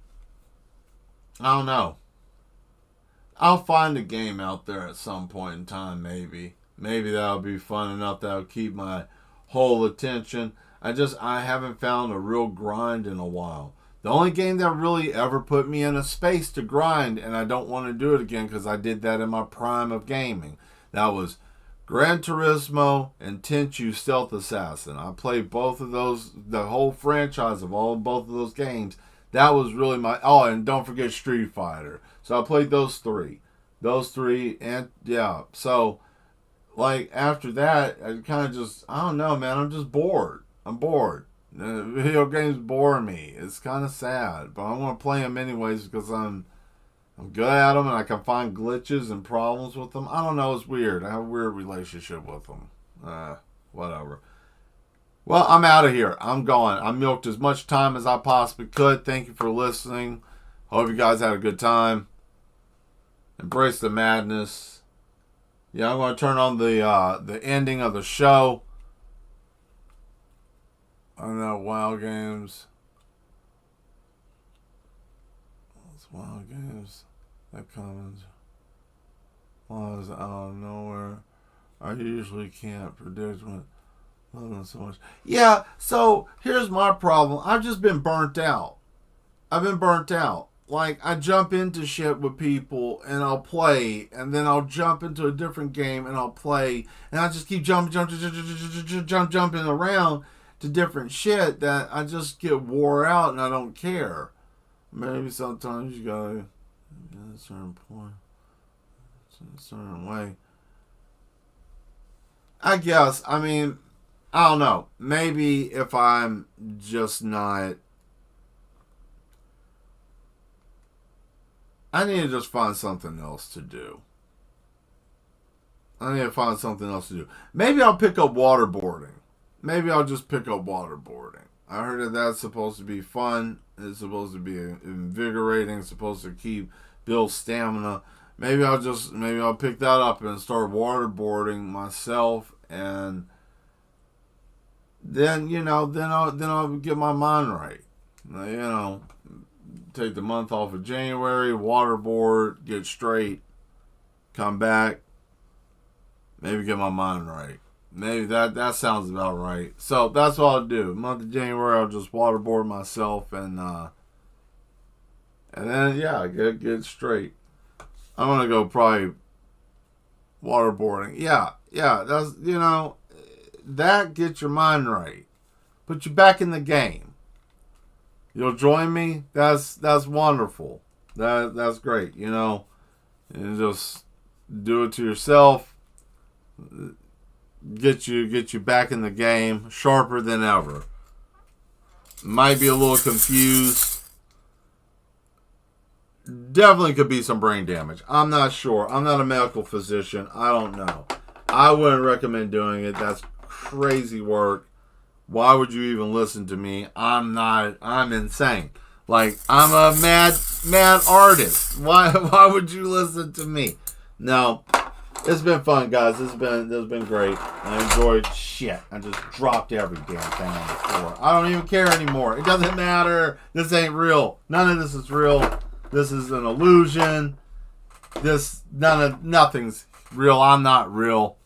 I don't know. I'll find a game out there at some point in time, maybe. Maybe that'll be fun enough that'll keep my whole attention. I haven't found a real grind in a while. The only game that really ever put me in a space to grind, and I don't want to do it again because I did that in my prime of gaming, that was Gran Turismo and Tenchu Stealth Assassin. I played both of those, the whole franchise of both of those games. That was really and don't forget Street Fighter. So I played those three. And yeah, so like after that, I kind of just, I don't know, man, I'm just bored. I'm bored. Video games bore me. It's kind of sad, but I want to play them anyways because I'm good at them and I can find glitches and problems with them. I don't know. It's weird. I have a weird relationship with them. Whatever. Well, I'm out of here. I'm going. I milked as much time as I possibly could. Thank you for listening. Hope you guys had a good time. Embrace the madness. Yeah, I'm going to turn on the ending of the show. I know, Wild Games. It's Wild Games. That comes. was out of nowhere. I usually can't predict when loving so much. Yeah, so here's my problem. I've just been burnt out. I've been burnt out. Like, I jump into shit with people and I'll play, and then I'll jump into a different game and I'll play, and I just keep jumping around to different shit that I just get wore out and I don't care. Maybe sometimes you gotta get a certain point, a certain way. I guess, I mean, I don't know. Maybe if I'm just not, I need to just find something else to do. I need to find something else to do. Maybe I'll pick up waterboarding. Maybe I'll just pick up waterboarding. I heard that that's supposed to be fun. It's supposed to be invigorating. It's supposed to build stamina. Maybe I'll pick that up and start waterboarding myself, and then I'll get my mind right. Take the month off of January, waterboard, get straight, come back, maybe get my mind right. Maybe that sounds about right. So that's what I'll do. Month of January, I'll just waterboard myself, and then get straight. I'm gonna go probably waterboarding. Yeah, that's that gets your mind right, put you back in the game. You'll join me. That's wonderful. That's great. You just do it to yourself. Get you back in the game, sharper than ever. Might be a little confused. Definitely could be some brain damage. I'm not sure. I'm not a medical physician. I don't know. I wouldn't recommend doing it. That's crazy work. Why would you even listen to me? I'm insane. Like, I'm a mad artist. Why would you listen to me? No. It's been fun, guys. This has been great. I enjoyed shit. I just dropped every damn thing on the floor. I don't even care anymore. It doesn't matter. This ain't real. None of this is real. This is an illusion. Nothing's real. I'm not real.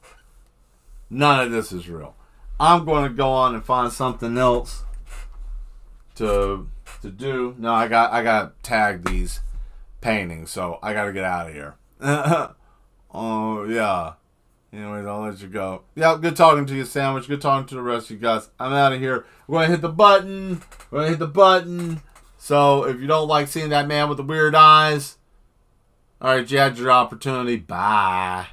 None of this is real. I'm going to go on and find something else to do. No, I got tagged these paintings, so I got to get out of here. Oh, yeah. Anyways, I'll let you go. Yeah, good talking to you, Sandwich. Good talking to the rest of you guys. I'm out of here. We're going to hit the button. So, if you don't like seeing that man with the weird eyes, all right, you had your opportunity. Bye.